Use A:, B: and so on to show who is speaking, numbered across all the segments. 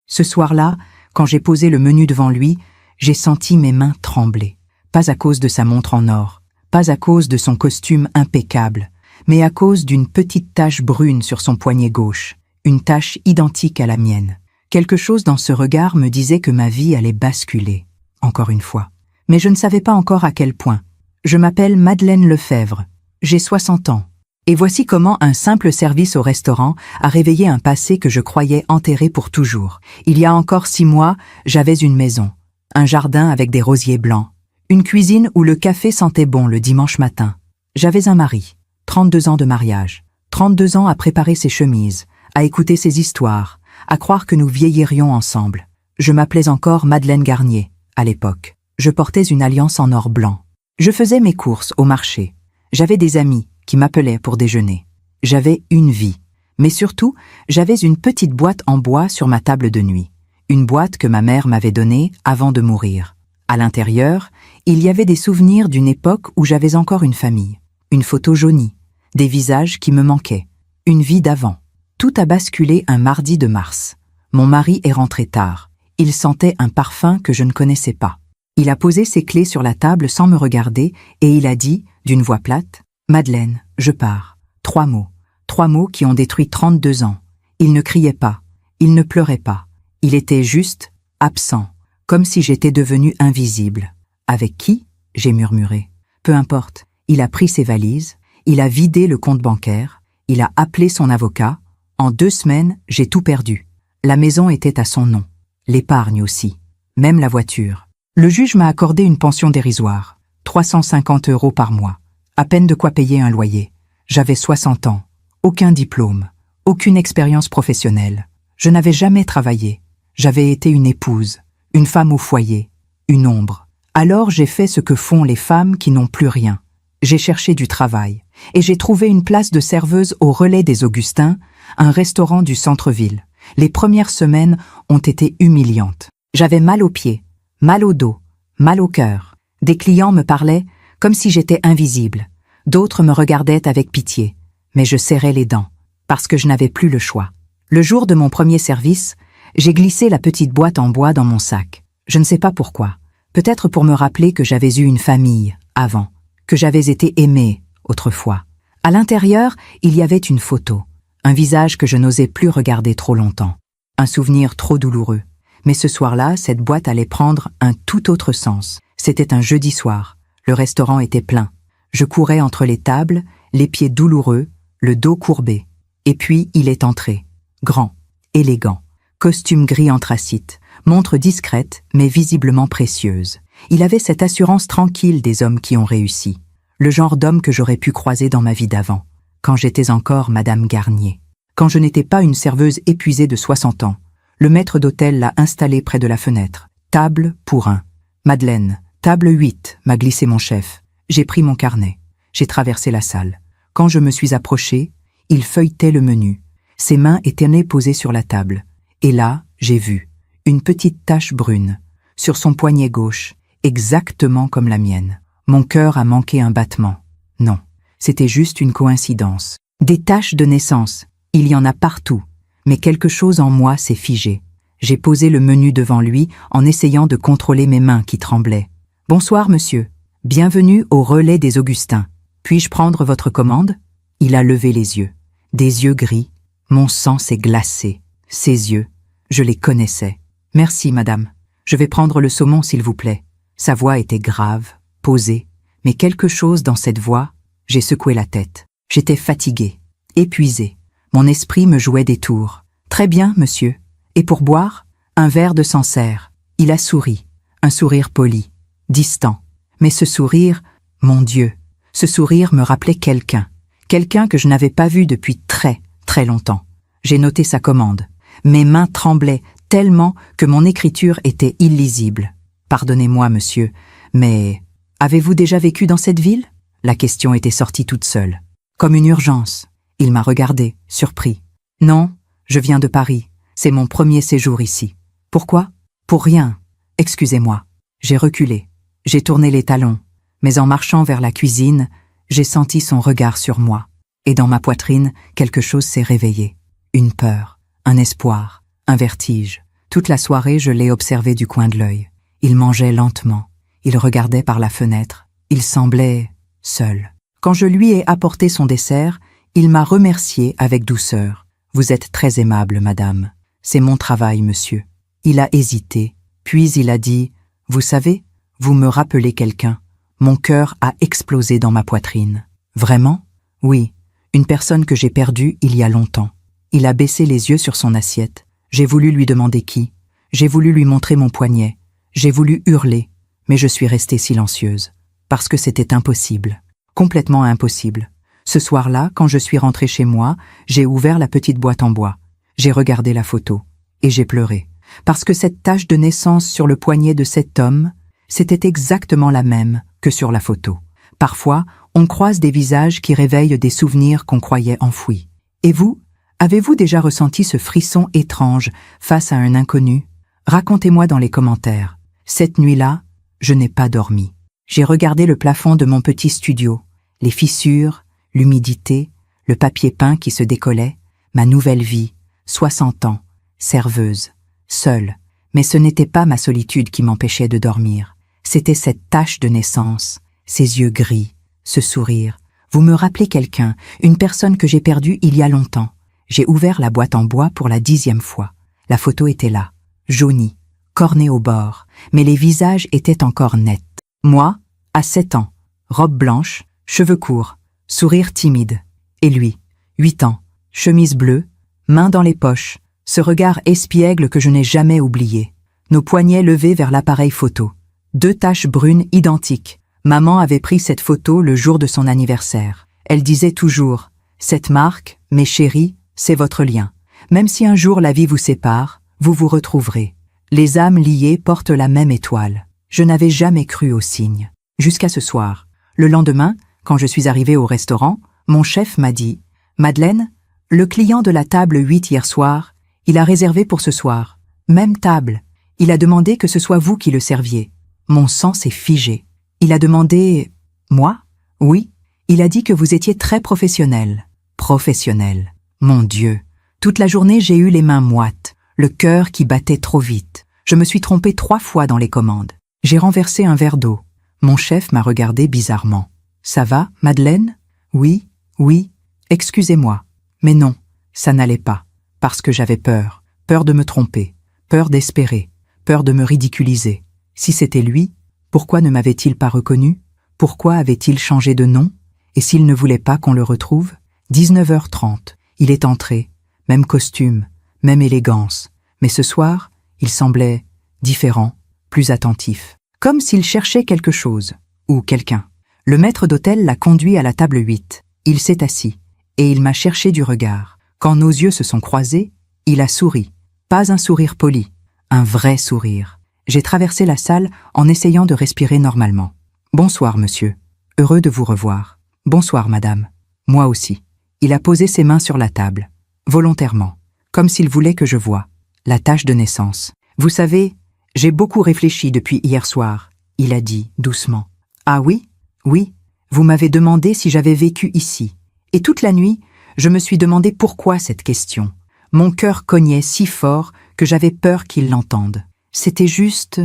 A: Ce soir-là, quand j'ai posé le menu devant lui, j'ai senti mes mains trembler. Pas à cause de sa montre en or, pas à cause de son costume impeccable, mais à cause d'une petite tache brune sur son poignet gauche, une tache identique à la mienne. Quelque chose dans ce regard me disait que ma vie allait basculer, encore une fois. Mais je ne savais pas encore à quel point. Je m'appelle Madeleine Lefebvre, j'ai 60 ans. Et voici comment un simple service au restaurant a réveillé un passé que je croyais enterré pour toujours. Il y a encore 6 mois, j'avais une maison, un jardin avec des rosiers blancs, une cuisine où le café sentait bon le dimanche matin. J'avais un mari, 32 ans de mariage, 32 ans à préparer ses chemises, à écouter ses histoires, à croire que nous vieillirions ensemble. Je m'appelais encore Madeleine Garnier, à l'époque. Je portais une alliance en or blanc. Je faisais mes courses au marché. J'avais des amis qui m'appelaient pour déjeuner. J'avais une vie. Mais surtout, j'avais une petite boîte en bois sur ma table de nuit. Une boîte que ma mère m'avait donnée avant de mourir. À l'intérieur, il y avait des souvenirs d'une époque où j'avais encore une famille. Une photo jaunie. Des visages qui me manquaient. Une vie d'avant. Tout a basculé un mardi de mars. Mon mari est rentré tard. Il sentait un parfum que je ne connaissais pas. Il a posé ses clés sur la table sans me regarder et il a dit, d'une voix plate, « Madeleine, je pars. » 3 mots. 3 mots qui ont détruit 32 ans. Il ne criait pas. Il ne pleurait pas. Il était juste absent, comme si j'étais devenue invisible. Avec qui? J'ai murmuré. Peu importe. Il a pris ses valises. Il a vidé le compte bancaire. Il a appelé son avocat. En 2 semaines, j'ai tout perdu. La maison était à son nom. L'épargne aussi. Même la voiture. Le juge m'a accordé une pension dérisoire. 350 € par mois. À peine de quoi payer un loyer. J'avais 60 ans. Aucun diplôme. Aucune expérience professionnelle. Je n'avais jamais travaillé. J'avais été une épouse. Une femme au foyer. Une ombre. Alors j'ai fait ce que font les femmes qui n'ont plus rien. J'ai cherché du travail. Et j'ai trouvé une place de serveuse au Relais des Augustins, un restaurant du centre-ville. Les premières semaines ont été humiliantes. J'avais mal aux pieds, mal au dos, mal au cœur. Des clients me parlaient comme si j'étais invisible. D'autres me regardaient avec pitié. Mais je serrais les dents, parce que je n'avais plus le choix. Le jour de mon premier service, j'ai glissé la petite boîte en bois dans mon sac. Je ne sais pas pourquoi. Peut-être pour me rappeler que j'avais eu une famille, avant. Que j'avais été aimée, autrefois. À l'intérieur, il y avait une photo. Un visage que je n'osais plus regarder trop longtemps. Un souvenir trop douloureux. Mais ce soir-là, cette boîte allait prendre un tout autre sens. C'était un jeudi soir. Le restaurant était plein. Je courais entre les tables, les pieds douloureux, le dos courbé. Et puis, il est entré. Grand, élégant, costume gris anthracite, montre discrète, mais visiblement précieuse. Il avait cette assurance tranquille des hommes qui ont réussi. Le genre d'homme que j'aurais pu croiser dans ma vie d'avant. Quand j'étais encore Madame Garnier. Quand je n'étais pas une serveuse épuisée de 60 ans. Le maître d'hôtel l'a installée près de la fenêtre. Table pour 1. Madeleine, table 8, m'a glissé mon chef. J'ai pris mon carnet. J'ai traversé la salle. Quand je me suis approchée, il feuilletait le menu. Ses mains étaient posées sur la table. Et là, j'ai vu une petite tache brune sur son poignet gauche, exactement comme la mienne. Mon cœur a manqué un battement. Non. C'était juste une coïncidence. Des taches de naissance, il y en a partout, mais quelque chose en moi s'est figé. J'ai posé le menu devant lui en essayant de contrôler mes mains qui tremblaient. « Bonsoir, monsieur. Bienvenue au Relais des Augustins. Puis-je prendre votre commande ?» Il a levé les yeux. Des yeux gris. Mon sang s'est glacé. Ses yeux, je les connaissais. « Merci, madame. Je vais prendre le saumon, s'il vous plaît. » Sa voix était grave, posée, mais quelque chose dans cette voix. J'ai secoué la tête. J'étais fatiguée, épuisée. Mon esprit me jouait des tours. « Très bien, monsieur. Et pour boire ? Un verre de Sancerre. » Il a souri. Un sourire poli, distant. Mais ce sourire, mon Dieu, ce sourire me rappelait quelqu'un. Quelqu'un que je n'avais pas vu depuis très, très longtemps. J'ai noté sa commande. Mes mains tremblaient tellement que mon écriture était illisible. « Pardonnez-moi, monsieur, mais avez-vous déjà vécu dans cette ville ?» La question était sortie toute seule. Comme une urgence. Il m'a regardé, surpris. « Non, je viens de Paris. C'est mon premier séjour ici. »« Pourquoi ? » ?»« Pour rien. Excusez-moi. » J'ai reculé. J'ai tourné les talons. Mais en marchant vers la cuisine, j'ai senti son regard sur moi. Et dans ma poitrine, quelque chose s'est réveillé. Une peur, un espoir, un vertige. Toute la soirée, je l'ai observé du coin de l'œil. Il mangeait lentement. Il regardait par la fenêtre. Il semblait seul. Quand je lui ai apporté son dessert, il m'a remercié avec douceur. « Vous êtes très aimable, madame. C'est mon travail, monsieur. » Il a hésité, puis il a dit « Vous savez, vous me rappelez quelqu'un. » Mon cœur a explosé dans ma poitrine. « Vraiment ? » ?»« Oui, une personne que j'ai perdue il y a longtemps. » Il a baissé les yeux sur son assiette. J'ai voulu lui demander qui. J'ai voulu lui montrer mon poignet. J'ai voulu hurler, mais je suis restée silencieuse. Parce que c'était impossible. Complètement impossible. Ce soir-là, quand je suis rentrée chez moi, j'ai ouvert la petite boîte en bois. J'ai regardé la photo. Et j'ai pleuré. Parce que cette tache de naissance sur le poignet de cet homme, c'était exactement la même que sur la photo. Parfois, on croise des visages qui réveillent des souvenirs qu'on croyait enfouis. Et vous, avez-vous déjà ressenti ce frisson étrange face à un inconnu? Racontez-moi dans les commentaires. Cette nuit-là, je n'ai pas dormi. J'ai regardé le plafond de mon petit studio, les fissures, l'humidité, le papier peint qui se décollait, ma nouvelle vie, 60 ans, serveuse, seule. Mais ce n'était pas ma solitude qui m'empêchait de dormir. C'était cette tache de naissance, ces yeux gris, ce sourire. Vous me rappelez quelqu'un, une personne que j'ai perdue il y a longtemps. J'ai ouvert la boîte en bois pour la 10e fois. La photo était là, jaunie, cornée au bord, mais les visages étaient encore nets. Moi, à 7 ans, robe blanche, cheveux courts, sourire timide. Et lui, 8 ans, chemise bleue, mains dans les poches, ce regard espiègle que je n'ai jamais oublié. Nos poignets levés vers l'appareil photo. 2 taches brunes identiques. Maman avait pris cette photo le jour de son anniversaire. Elle disait toujours « Cette marque, mes chéris, c'est votre lien. Même si un jour la vie vous sépare, vous vous retrouverez. Les âmes liées portent la même étoile. » Je n'avais jamais cru aux signes. Jusqu'à ce soir. Le lendemain, quand je suis arrivée au restaurant, mon chef m'a dit « Madeleine, le client de la table 8 hier soir, il a réservé pour ce soir. Même table. Il a demandé que ce soit vous qui le serviez. » Mon sang s'est figé. Il a demandé « Moi ?» Oui. Il a dit que vous étiez très professionnel. Professionnel. Mon Dieu. Toute la journée, j'ai eu les mains moites, le cœur qui battait trop vite. Je me suis trompée 3 fois dans les commandes. J'ai renversé un verre d'eau. Mon chef m'a regardé bizarrement. « Ça va, Madeleine ?»« Oui, oui, excusez-moi. » Mais non, ça n'allait pas. Parce que j'avais peur. Peur de me tromper. Peur d'espérer. Peur de me ridiculiser. Si c'était lui, pourquoi ne m'avait-il pas reconnu? Pourquoi avait-il changé de nom? Et s'il ne voulait pas qu'on le retrouve? 19h30, il est entré. Même costume, même élégance. Mais ce soir, il semblait différent, plus attentif. Comme s'il cherchait quelque chose, ou quelqu'un. Le maître d'hôtel l'a conduit à la table 8. Il s'est assis, et il m'a cherché du regard. Quand nos yeux se sont croisés, il a souri. Pas un sourire poli, un vrai sourire. J'ai traversé la salle en essayant de respirer normalement. « Bonsoir, monsieur. Heureux de vous revoir. Bonsoir, madame. Moi aussi. » Il a posé ses mains sur la table, volontairement, comme s'il voulait que je voie. La tache de naissance. « Vous savez, j'ai beaucoup réfléchi depuis hier soir, » il a dit doucement. « Ah oui? Oui. Vous m'avez demandé si j'avais vécu ici. Et toute la nuit, je me suis demandé pourquoi cette question. Mon cœur cognait si fort que j'avais peur qu'il l'entende. C'était juste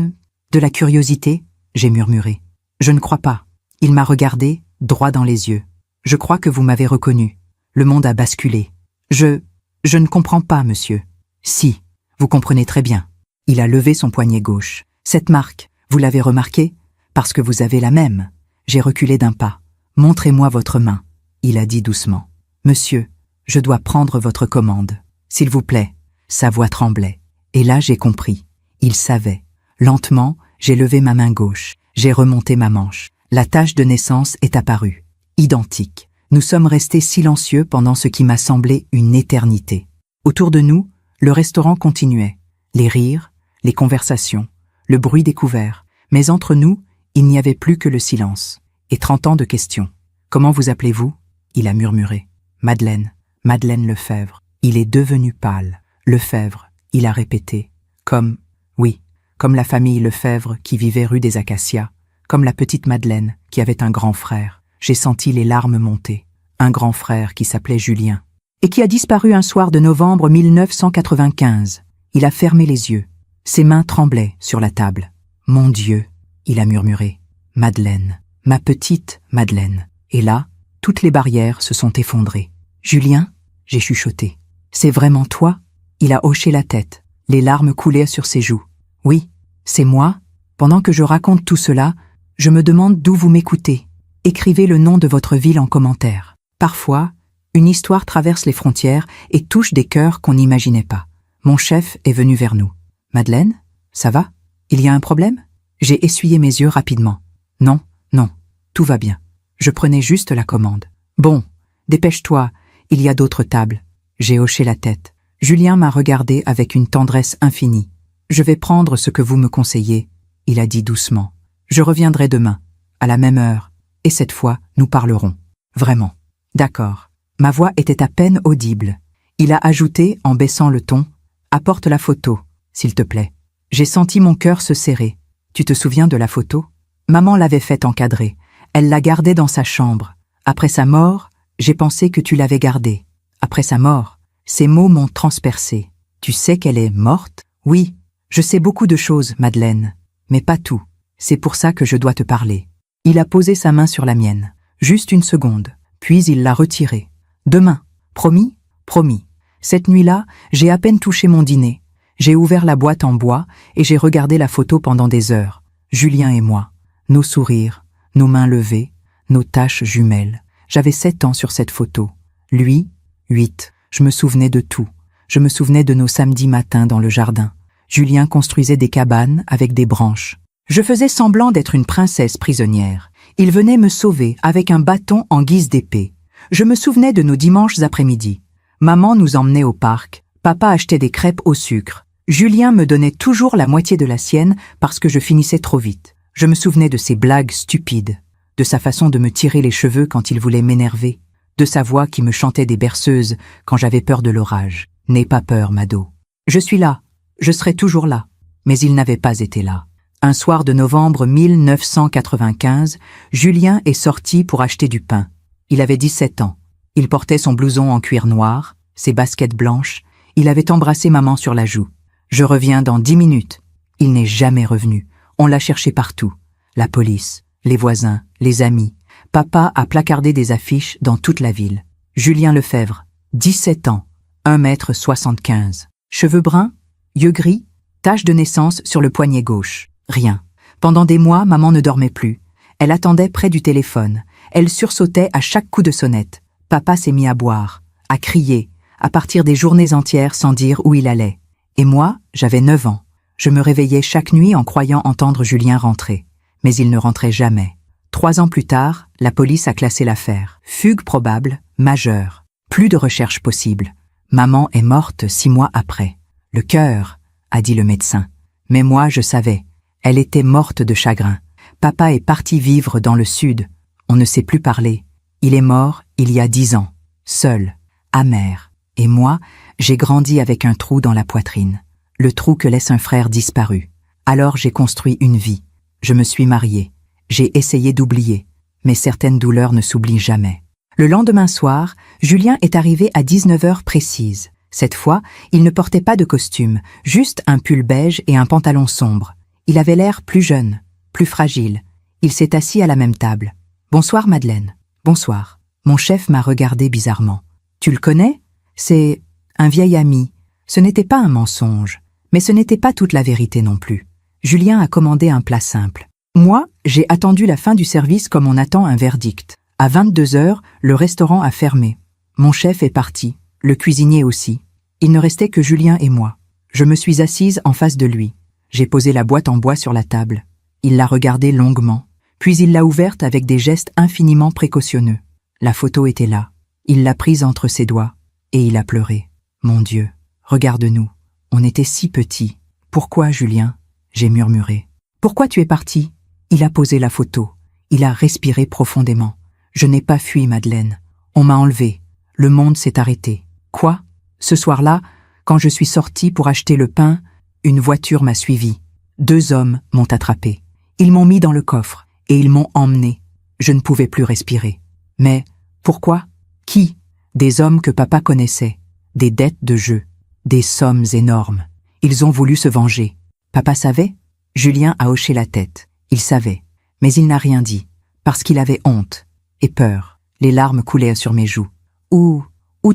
A: de la curiosité, j'ai murmuré. Je ne crois pas. Il m'a regardé, droit dans les yeux. Je crois que vous m'avez reconnu. Le monde a basculé. Je ne comprends pas, monsieur. Si, vous comprenez très bien. Il a levé son poignet gauche. Cette marque, vous l'avez remarquée? Parce que vous avez la même. J'ai reculé d'un pas. Montrez-moi votre main. Il a dit doucement. Monsieur, je dois prendre votre commande. S'il vous plaît. Sa voix tremblait. Et là, j'ai compris. Il savait. Lentement, j'ai levé ma main gauche. J'ai remonté ma manche. La tache de naissance est apparue. Identique. Nous sommes restés silencieux pendant ce qui m'a semblé une éternité. Autour de nous, le restaurant continuait. Les rires, les conversations, le bruit des couverts. Mais entre nous, il n'y avait plus que le silence. Et 30 ans de questions. « Comment vous appelez-vous » Il a murmuré. « Madeleine. Madeleine Lefebvre. » Il est devenu pâle. « Lefebvre. » Il a répété. Comme... Oui, comme la famille Lefebvre qui vivait rue des Acacias, comme la petite Madeleine qui avait un grand frère. J'ai senti les larmes monter. Un grand frère qui s'appelait Julien. Et qui a disparu un soir de novembre 1995. Il a fermé les yeux. Ses mains tremblaient sur la table. « Mon Dieu !» il a murmuré. « Madeleine, ma petite Madeleine. » Et là, toutes les barrières se sont effondrées. « Julien ?» j'ai chuchoté. « C'est vraiment toi ?» Il a hoché la tête. Les larmes coulaient sur ses joues. « Oui, c'est moi. Pendant que je raconte tout cela, je me demande d'où vous m'écoutez. Écrivez le nom de votre ville en commentaire. Parfois, une histoire traverse les frontières et touche des cœurs qu'on n'imaginait pas. Mon chef est venu vers nous. « Madeleine, ça va? Il y a un problème ?» J'ai essuyé mes yeux rapidement. « Non, non, tout va bien. Je prenais juste la commande. »« Bon, dépêche-toi, il y a d'autres tables. » J'ai hoché la tête. Julien m'a regardé avec une tendresse infinie. « Je vais prendre ce que vous me conseillez, » il a dit doucement. « Je reviendrai demain, à la même heure, et cette fois, nous parlerons. Vraiment. »« D'accord. » Ma voix était à peine audible. Il a ajouté, en baissant le ton, « Apporte la photo, s'il te plaît. » J'ai senti mon cœur se serrer. « Tu te souviens de la photo ? Maman l'avait faite encadrer. Elle l'a gardée dans sa chambre. Après sa mort, j'ai pensé que tu l'avais gardée. Après sa mort, ces mots m'ont transpercé. Tu sais qu'elle est morte ? Oui, je sais beaucoup de choses, Madeleine, mais pas tout. C'est pour ça que je dois te parler. Il a posé sa main sur la mienne. Juste une seconde, puis il l'a retirée. Demain, promis ? Promis. Cette nuit-là, j'ai à peine touché mon dîner. J'ai ouvert la boîte en bois et j'ai regardé la photo pendant des heures. Julien et moi, nos sourires, nos mains levées, nos taches jumelles. J'avais 7 ans sur cette photo. Lui, 8. Je me souvenais de tout. Je me souvenais de nos samedis matins dans le jardin. Julien construisait des cabanes avec des branches. Je faisais semblant d'être une princesse prisonnière. Il venait me sauver avec un bâton en guise d'épée. Je me souvenais de nos dimanches après-midi. Maman nous emmenait au parc. Papa achetait des crêpes au sucre. Julien me donnait toujours la moitié de la sienne parce que je finissais trop vite. Je me souvenais de ses blagues stupides, de sa façon de me tirer les cheveux quand il voulait m'énerver, de sa voix qui me chantait des berceuses quand j'avais peur de l'orage. « N'aie pas peur, Mado. Je suis là. Je serai toujours là. » Mais il n'avait pas été là. Un soir de novembre 1995, Julien est sorti pour acheter du pain. Il avait 17 ans. Il portait son blouson en cuir noir, ses baskets blanches. Il avait embrassé maman sur la joue. « Je reviens dans 10 minutes. » Il n'est jamais revenu. On l'a cherché partout. La police, les voisins, les amis. Papa a placardé des affiches dans toute la ville. Julien Lefebvre, 17 ans, 1,75 m. Cheveux bruns, yeux gris, tache de naissance sur le poignet gauche. Rien. Pendant des mois, maman ne dormait plus. Elle attendait près du téléphone. Elle sursautait à chaque coup de sonnette. Papa s'est mis à boire, à crier, à partir des journées entières sans dire où il allait. Et moi, j'avais 9 ans. Je me réveillais chaque nuit en croyant entendre Julien rentrer. Mais il ne rentrait jamais. 3 ans plus tard, la police a classé l'affaire. Fugue probable, majeure. Plus de recherche possible. Maman est morte 6 mois après. Le cœur, a dit le médecin. Mais moi, je savais. Elle était morte de chagrin. Papa est parti vivre dans le sud. On ne sait plus parler. Il est mort il y a 10 ans. Seul, amer. Et moi, j'ai grandi avec un trou dans la poitrine. Le trou que laisse un frère disparu. Alors j'ai construit une vie. Je me suis mariée. J'ai essayé d'oublier. Mais certaines douleurs ne s'oublient jamais. Le lendemain soir, Julien est arrivé à 19 h précises. Cette fois, il ne portait pas de costume, juste un pull beige et un pantalon sombre. Il avait l'air plus jeune, plus fragile. Il s'est assis à la même table. « Bonsoir, Madeleine. »« Bonsoir. » Mon chef m'a regardé bizarrement. « Tu le connais ? C'est un vieil ami. » Ce n'était pas un mensonge, mais ce n'était pas toute la vérité non plus. Julien a commandé un plat simple. Moi, j'ai attendu la fin du service comme on attend un verdict. À 22 h, le restaurant a fermé. Mon chef est parti, le cuisinier aussi. Il ne restait que Julien et moi. Je me suis assise en face de lui. J'ai posé la boîte en bois sur la table. Il l'a regardée longuement, puis il l'a ouverte avec des gestes infiniment précautionneux. La photo était là. Il l'a prise entre ses doigts, et il a pleuré. « Mon Dieu, regarde-nous. On était si petits. Pourquoi, Julien ?» J'ai murmuré. « Pourquoi tu es parti ?» Il a posé la photo. Il a respiré profondément. « Je n'ai pas fui, Madeleine. On m'a enlevé. Le monde s'est arrêté. »« Quoi ? Ce soir-là, quand je suis sortie pour acheter le pain, une voiture m'a suivi. 2 hommes m'ont attrapé. Ils m'ont mis dans le coffre et ils m'ont emmené. Je ne pouvais plus respirer. Mais pourquoi ? Qui ? Des hommes que papa connaissait. Des dettes de jeu. Des sommes énormes. Ils ont voulu se venger. Papa savait? Julien a hoché la tête. Il savait. Mais il n'a rien dit. Parce qu'il avait honte. Et peur. Les larmes coulaient sur mes joues. Où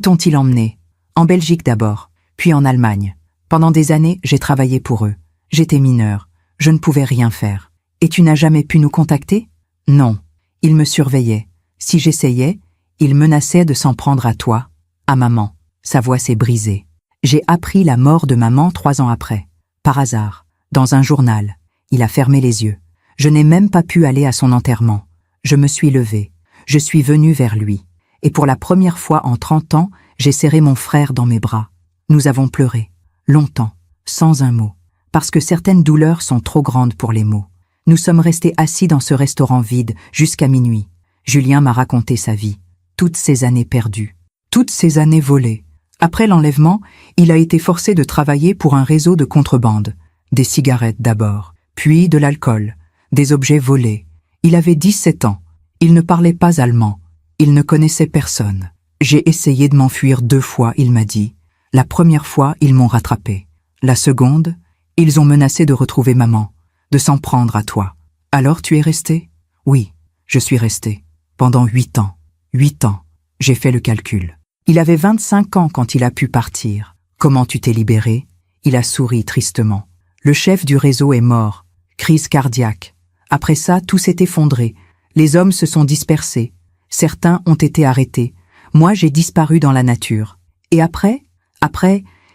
A: t'ont-ils emmené? En Belgique d'abord, puis en Allemagne. Pendant des années, j'ai travaillé pour eux. J'étais mineure. Je ne pouvais rien faire. Et tu n'as jamais pu nous contacter? Non. Ils me surveillaient. Si j'essayais, ils menaçaient de s'en prendre à toi, à maman. Sa voix s'est brisée. J'ai appris la mort de maman 3 ans après. Par hasard. Dans un journal. Il a fermé les yeux. Je n'ai même pas pu aller à son enterrement. Je me suis levée. Je suis venue vers lui. Et pour la première fois en 30 ans, j'ai serré mon frère dans mes bras. Nous avons pleuré. Longtemps. Sans un mot. Parce que certaines douleurs sont trop grandes pour les mots. Nous sommes restés assis dans ce restaurant vide jusqu'à minuit. Julien m'a raconté sa vie. Toutes ces années perdues. Toutes ces années volées. Après l'enlèvement, il a été forcé de travailler pour un réseau de contrebande. Des cigarettes d'abord, puis de l'alcool, des objets volés. Il avait 17 ans. Il ne parlait pas allemand. Il ne connaissait personne. J'ai essayé de m'enfuir 2 fois, il m'a dit. La première fois, ils m'ont rattrapé. La seconde, ils ont menacé de retrouver maman, de s'en prendre à toi. Alors tu es resté? Oui, je suis resté. Pendant 8 ans. 8 ans. J'ai fait le calcul. Il avait 25 ans quand il a pu partir. Comment tu t'es libéré? Il a souri tristement. Le chef du réseau est mort. Crise cardiaque. Après ça, tout s'est effondré. Les hommes se sont dispersés. Certains ont été arrêtés. Moi, j'ai disparu dans la nature. Et après,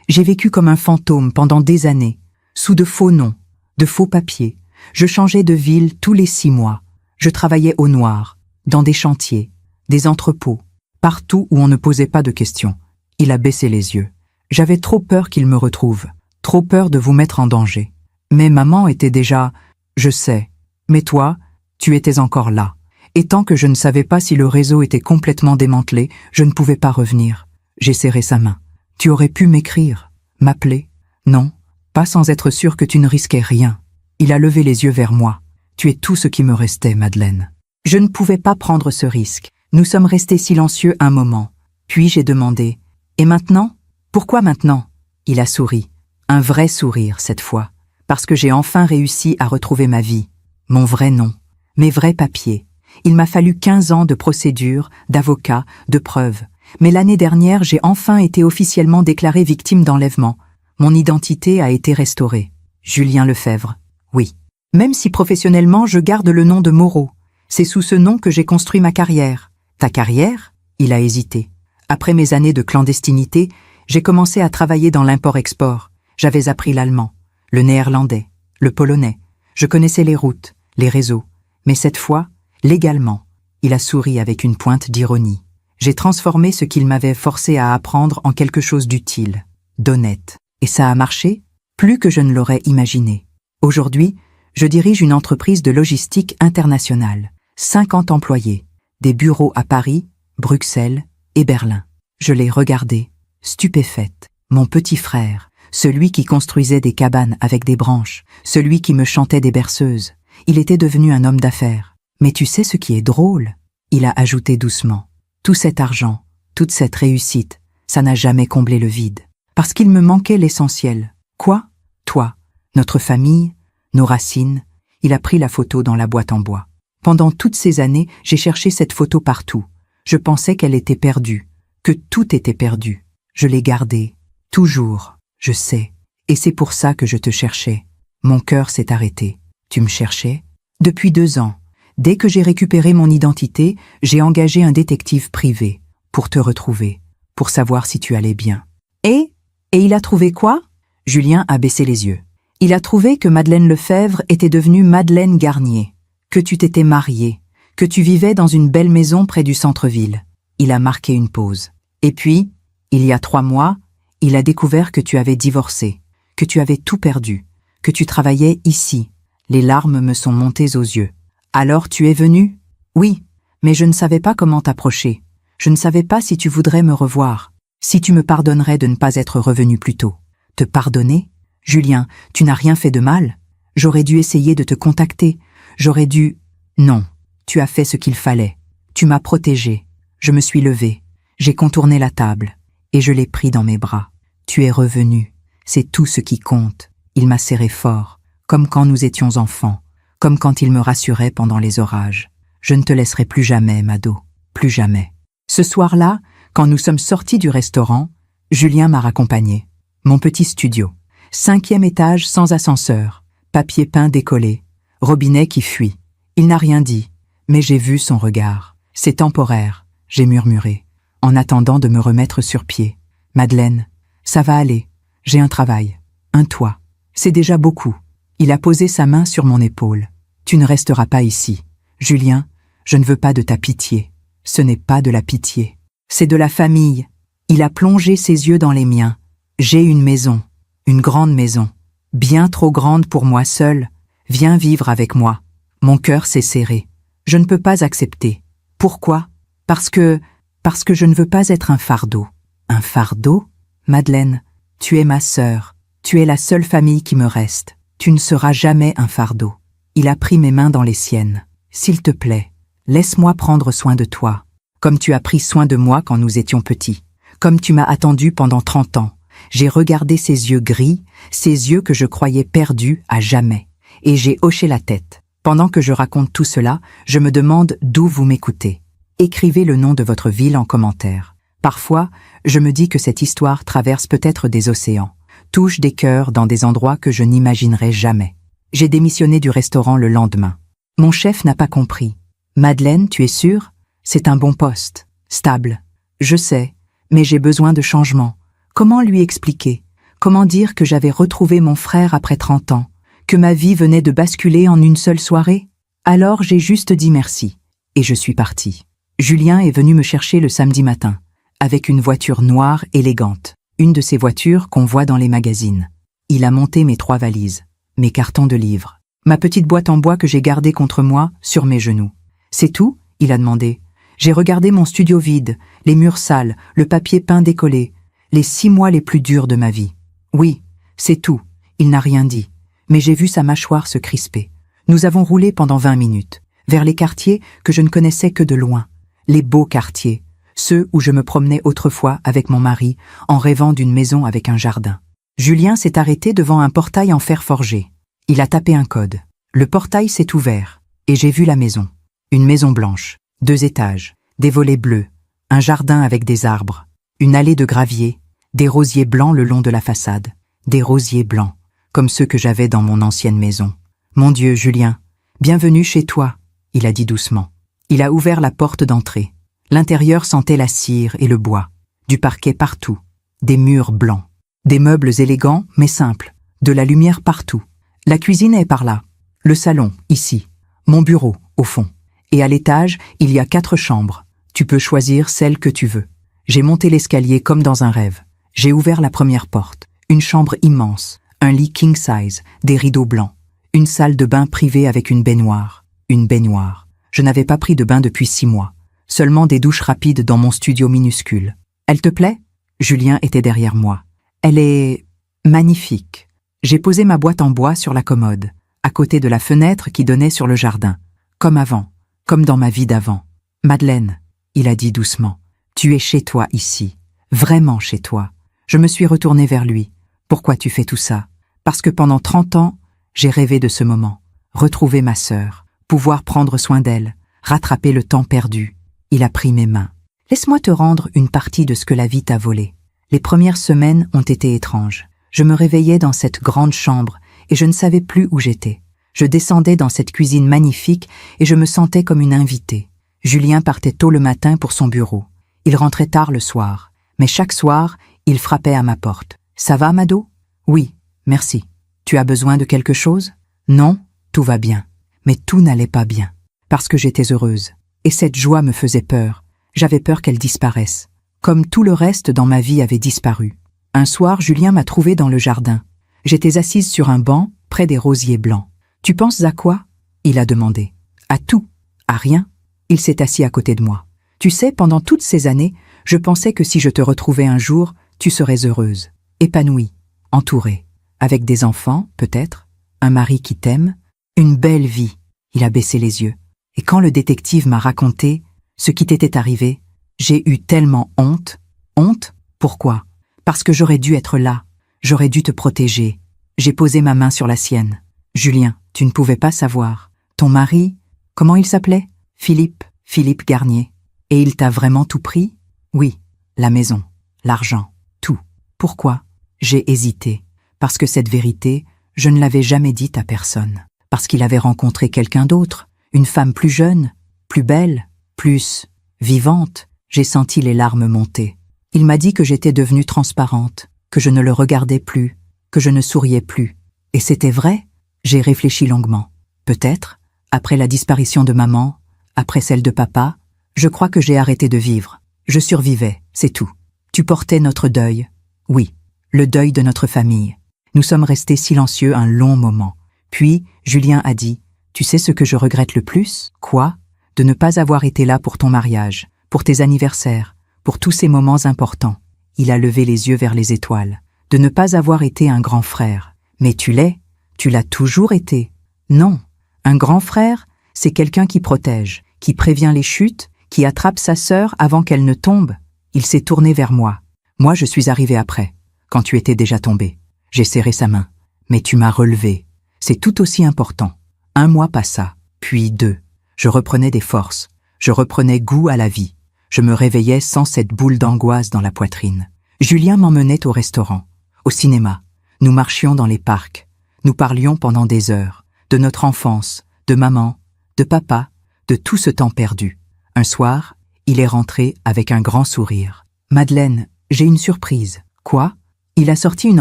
A: j'ai vécu comme un fantôme pendant des années, sous de faux noms, de faux papiers. Je changeais de ville tous les 6 mois. Je travaillais au noir, dans des chantiers, des entrepôts, partout où on ne posait pas de questions. Il a baissé les yeux. J'avais trop peur qu'il me retrouve, trop peur de vous mettre en danger. Mais maman était déjà... Je sais. Mais toi, tu étais encore là. Et tant que je ne savais pas si le réseau était complètement démantelé, je ne pouvais pas revenir. J'ai serré sa main. Tu aurais pu m'écrire, m'appeler. Non, pas sans être sûr que tu ne risquais rien. Il a levé les yeux vers moi. Tu es tout ce qui me restait, Madeleine. Je ne pouvais pas prendre ce risque. Nous sommes restés silencieux un moment. Puis j'ai demandé « Et maintenant? Pourquoi maintenant ?» Il a souri. Un vrai sourire cette fois. Parce que j'ai enfin réussi à retrouver ma vie. Mon vrai nom. Mes vrais papiers. Il m'a fallu 15 ans de procédure, d'avocat, de preuves. Mais l'année dernière, j'ai enfin été officiellement déclarée victime d'enlèvement. Mon identité a été restaurée. Julien Lefebvre. Oui. Même si professionnellement, je garde le nom de Moreau. C'est sous ce nom que j'ai construit ma carrière. Ta carrière? Il a hésité. Après mes années de clandestinité, j'ai commencé à travailler dans l'import-export. J'avais appris l'allemand, le néerlandais, le polonais. Je connaissais les routes, les réseaux. Mais cette fois, légalement, il a souri avec une pointe d'ironie. J'ai transformé ce qu'il m'avait forcé à apprendre en quelque chose d'utile, d'honnête. Et ça a marché, plus que je ne l'aurais imaginé. Aujourd'hui, je dirige une entreprise de logistique internationale. 50 employés. Des bureaux à Paris, Bruxelles et Berlin. Je l'ai regardé, stupéfaite. Mon petit frère, celui qui construisait des cabanes avec des branches, celui qui me chantait des berceuses. Il était devenu un homme d'affaires. Mais tu sais ce qui est drôle? Il a ajouté doucement. Tout cet argent, toute cette réussite, ça n'a jamais comblé le vide. Parce qu'il me manquait l'essentiel. Quoi? Toi, notre famille, nos racines. Il a pris la photo dans la boîte en bois. Pendant toutes ces années, j'ai cherché cette photo partout. Je pensais qu'elle était perdue, que tout était perdu. Je l'ai gardée, toujours, je sais. Et c'est pour ça que je te cherchais. Mon cœur s'est arrêté. Tu me cherchais? Depuis 2 ans. Dès que j'ai récupéré mon identité, j'ai engagé un détective privé pour te retrouver, pour savoir si tu allais bien. Et il a trouvé quoi? Julien a baissé les yeux. Il a trouvé que Madeleine Lefebvre était devenue Madeleine Garnier, que tu t'étais mariée, que tu vivais dans une belle maison près du centre-ville. Il a marqué une pause. Et puis, il y a 3 mois, il a découvert que tu avais divorcé, que tu avais tout perdu, que tu travaillais ici. Les larmes me sont montées aux yeux. Alors tu es venu? Oui, mais je ne savais pas comment t'approcher. Je ne savais pas si tu voudrais me revoir, si tu me pardonnerais de ne pas être revenu plus tôt. Te pardonner? Julien, tu n'as rien fait de mal. J'aurais dû essayer de te contacter. J'aurais dû... Non, tu as fait ce qu'il fallait. Tu m'as protégé. Je me suis levée. J'ai contourné la table. Et je l'ai pris dans mes bras. Tu es revenu. C'est tout ce qui compte. Il m'a serré fort, comme quand nous étions enfants, comme quand il me rassurait pendant les orages. Je ne te laisserai plus jamais, Mado, plus jamais. Ce soir-là, quand nous sommes sortis du restaurant, Julien m'a raccompagné. Mon petit studio. 5e étage sans ascenseur, papier peint décollé, robinet qui fuit. Il n'a rien dit, mais j'ai vu son regard. C'est temporaire, j'ai murmuré, en attendant de me remettre sur pied. Madeleine, ça va aller, j'ai un travail, un toit. C'est déjà beaucoup. Il a posé sa main sur mon épaule. Tu ne resteras pas ici. Julien, je ne veux pas de ta pitié. Ce n'est pas de la pitié. C'est de la famille. Il a plongé ses yeux dans les miens. J'ai une maison, une grande maison, bien trop grande pour moi seule. Viens vivre avec moi. Mon cœur s'est serré. Je ne peux pas accepter. Pourquoi? Parce que je ne veux pas être un fardeau. Un fardeau? Madeleine, tu es ma sœur. Tu es la seule famille qui me reste. Tu ne seras jamais un fardeau. Il a pris mes mains dans les siennes. S'il te plaît, laisse-moi prendre soin de toi, comme tu as pris soin de moi quand nous étions petits, comme tu m'as attendu pendant 30 ans. J'ai regardé ses yeux gris, ses yeux que je croyais perdus à jamais, et j'ai hoché la tête. Pendant que je raconte tout cela, je me demande d'où vous m'écoutez. Écrivez le nom de votre ville en commentaire. Parfois, je me dis que cette histoire traverse peut-être des océans, touche des cœurs dans des endroits que je n'imaginerais jamais. J'ai démissionné du restaurant le lendemain. Mon chef n'a pas compris. Madeleine, tu es sûre? C'est un bon poste, stable. Je sais, mais j'ai besoin de changement. Comment lui expliquer? Comment dire que j'avais retrouvé mon frère après 30 ans? Que ma vie venait de basculer en une seule soirée? Alors j'ai juste dit merci. Et je suis partie. Julien est venu me chercher le samedi matin, avec une voiture noire élégante, une de ces voitures qu'on voit dans les magazines. Il a monté mes 3 valises, mes cartons de livres, ma petite boîte en bois que j'ai gardée contre moi sur mes genoux. C'est tout? Il a demandé. J'ai regardé mon studio vide, les murs sales, le papier peint décollé, les 6 mois les plus durs de ma vie. Oui, c'est tout. Il n'a rien dit, mais j'ai vu sa mâchoire se crisper. Nous avons roulé pendant 20 minutes, vers les quartiers que je ne connaissais que de loin, les beaux quartiers, ceux où je me promenais autrefois avec mon mari en rêvant d'une maison avec un jardin. Julien s'est arrêté devant un portail en fer forgé. Il a tapé un code. Le portail s'est ouvert, et j'ai vu la maison. Une maison blanche, 2 étages, des volets bleus, un jardin avec des arbres, une allée de gravier, des rosiers blancs le long de la façade, des rosiers blancs, comme ceux que j'avais dans mon ancienne maison. Mon Dieu, Julien, bienvenue chez toi, il a dit doucement. Il a ouvert la porte d'entrée. L'intérieur sentait la cire et le bois, du parquet partout, des murs blancs, des meubles élégants mais simples, de la lumière partout. La cuisine est par là, le salon, ici, mon bureau, au fond. Et à l'étage, il y a 4 chambres. Tu peux choisir celle que tu veux. J'ai monté l'escalier comme dans un rêve. J'ai ouvert la première porte. Une chambre immense, un lit king size, des rideaux blancs, une salle de bain privée avec une baignoire. Une baignoire. Je n'avais pas pris de bain depuis 6 mois. Seulement des douches rapides dans mon studio minuscule. Elle te plaît? Julien était derrière moi. Elle est magnifique. J'ai posé ma boîte en bois sur la commode, à côté de la fenêtre qui donnait sur le jardin. Comme avant, comme dans ma vie d'avant. Madeleine, il a dit doucement, tu es chez toi ici, vraiment chez toi. Je me suis retournée vers lui. Pourquoi tu fais tout ça? Parce que pendant 30 ans, j'ai rêvé de ce moment. Retrouver ma sœur, pouvoir prendre soin d'elle, rattraper le temps perdu. Il a pris mes mains. Laisse-moi te rendre une partie de ce que la vie t'a volé. Les premières semaines ont été étranges. Je me réveillais dans cette grande chambre et je ne savais plus où j'étais. Je descendais dans cette cuisine magnifique et je me sentais comme une invitée. Julien partait tôt le matin pour son bureau. Il rentrait tard le soir. Mais chaque soir, il frappait à ma porte. « Ça va, Mado ?»« Oui, merci. Tu as besoin de quelque chose ?»« Non, tout va bien. » Mais tout n'allait pas bien, parce que j'étais heureuse. Et cette joie me faisait peur. J'avais peur qu'elle disparaisse. Comme tout le reste dans ma vie avait disparu. Un soir, Julien m'a trouvée dans le jardin. J'étais assise sur un banc, près des rosiers blancs. « Tu penses à quoi ?» il a demandé. « À tout. À rien. » Il s'est assis à côté de moi. « Tu sais, pendant toutes ces années, je pensais que si je te retrouvais un jour, tu serais heureuse, épanouie, entourée, avec des enfants, peut-être, un mari qui t'aime, une belle vie. » Il a baissé les yeux. Et quand le détective m'a raconté ce qui t'était arrivé, j'ai eu tellement honte. Honte? Pourquoi? Parce que j'aurais dû être là. J'aurais dû te protéger. J'ai posé ma main sur la sienne. Julien, tu ne pouvais pas savoir. Ton mari, comment il s'appelait? Philippe Garnier. Et il t'a vraiment tout pris? Oui, la maison, l'argent, tout. Pourquoi? J'ai hésité. Parce que cette vérité, je ne l'avais jamais dite à personne. Parce qu'il avait rencontré quelqu'un d'autre, une femme plus jeune, plus belle, plus vivante. J'ai senti les larmes monter. Il m'a dit que j'étais devenue transparente, que je ne le regardais plus, que je ne souriais plus. Et c'était vrai? J'ai réfléchi longuement. Peut-être, après la disparition de maman, après celle de papa, je crois que j'ai arrêté de vivre. Je survivais, c'est tout. Tu portais notre deuil. Oui, le deuil de notre famille. Nous sommes restés silencieux un long moment. Puis, Julien a dit, « Tu sais ce que je regrette le plus? Quoi? De ne pas avoir été là pour ton mariage, pour tes anniversaires, pour tous ces moments importants. » Il a levé les yeux vers les étoiles. « De ne pas avoir été un grand frère. Mais tu l'as toujours été. » Non, un grand frère, c'est quelqu'un qui protège, qui prévient les chutes, qui attrape sa sœur avant qu'elle ne tombe. Il s'est tourné vers moi. Moi, je suis arrivé après, quand tu étais déjà tombé. J'ai serré sa main. Mais tu m'as relevé. C'est tout aussi important. 1 mois passa, puis 2. Je reprenais des forces. Je reprenais goût à la vie. Je me réveillais sans cette boule d'angoisse dans la poitrine. Julien m'emmenait au restaurant, au cinéma. Nous marchions dans les parcs. Nous parlions pendant des heures, de notre enfance, de maman, de papa, de tout ce temps perdu. Un soir, il est rentré avec un grand sourire. « Madeleine, j'ai une surprise. »« Quoi ?» Il a sorti une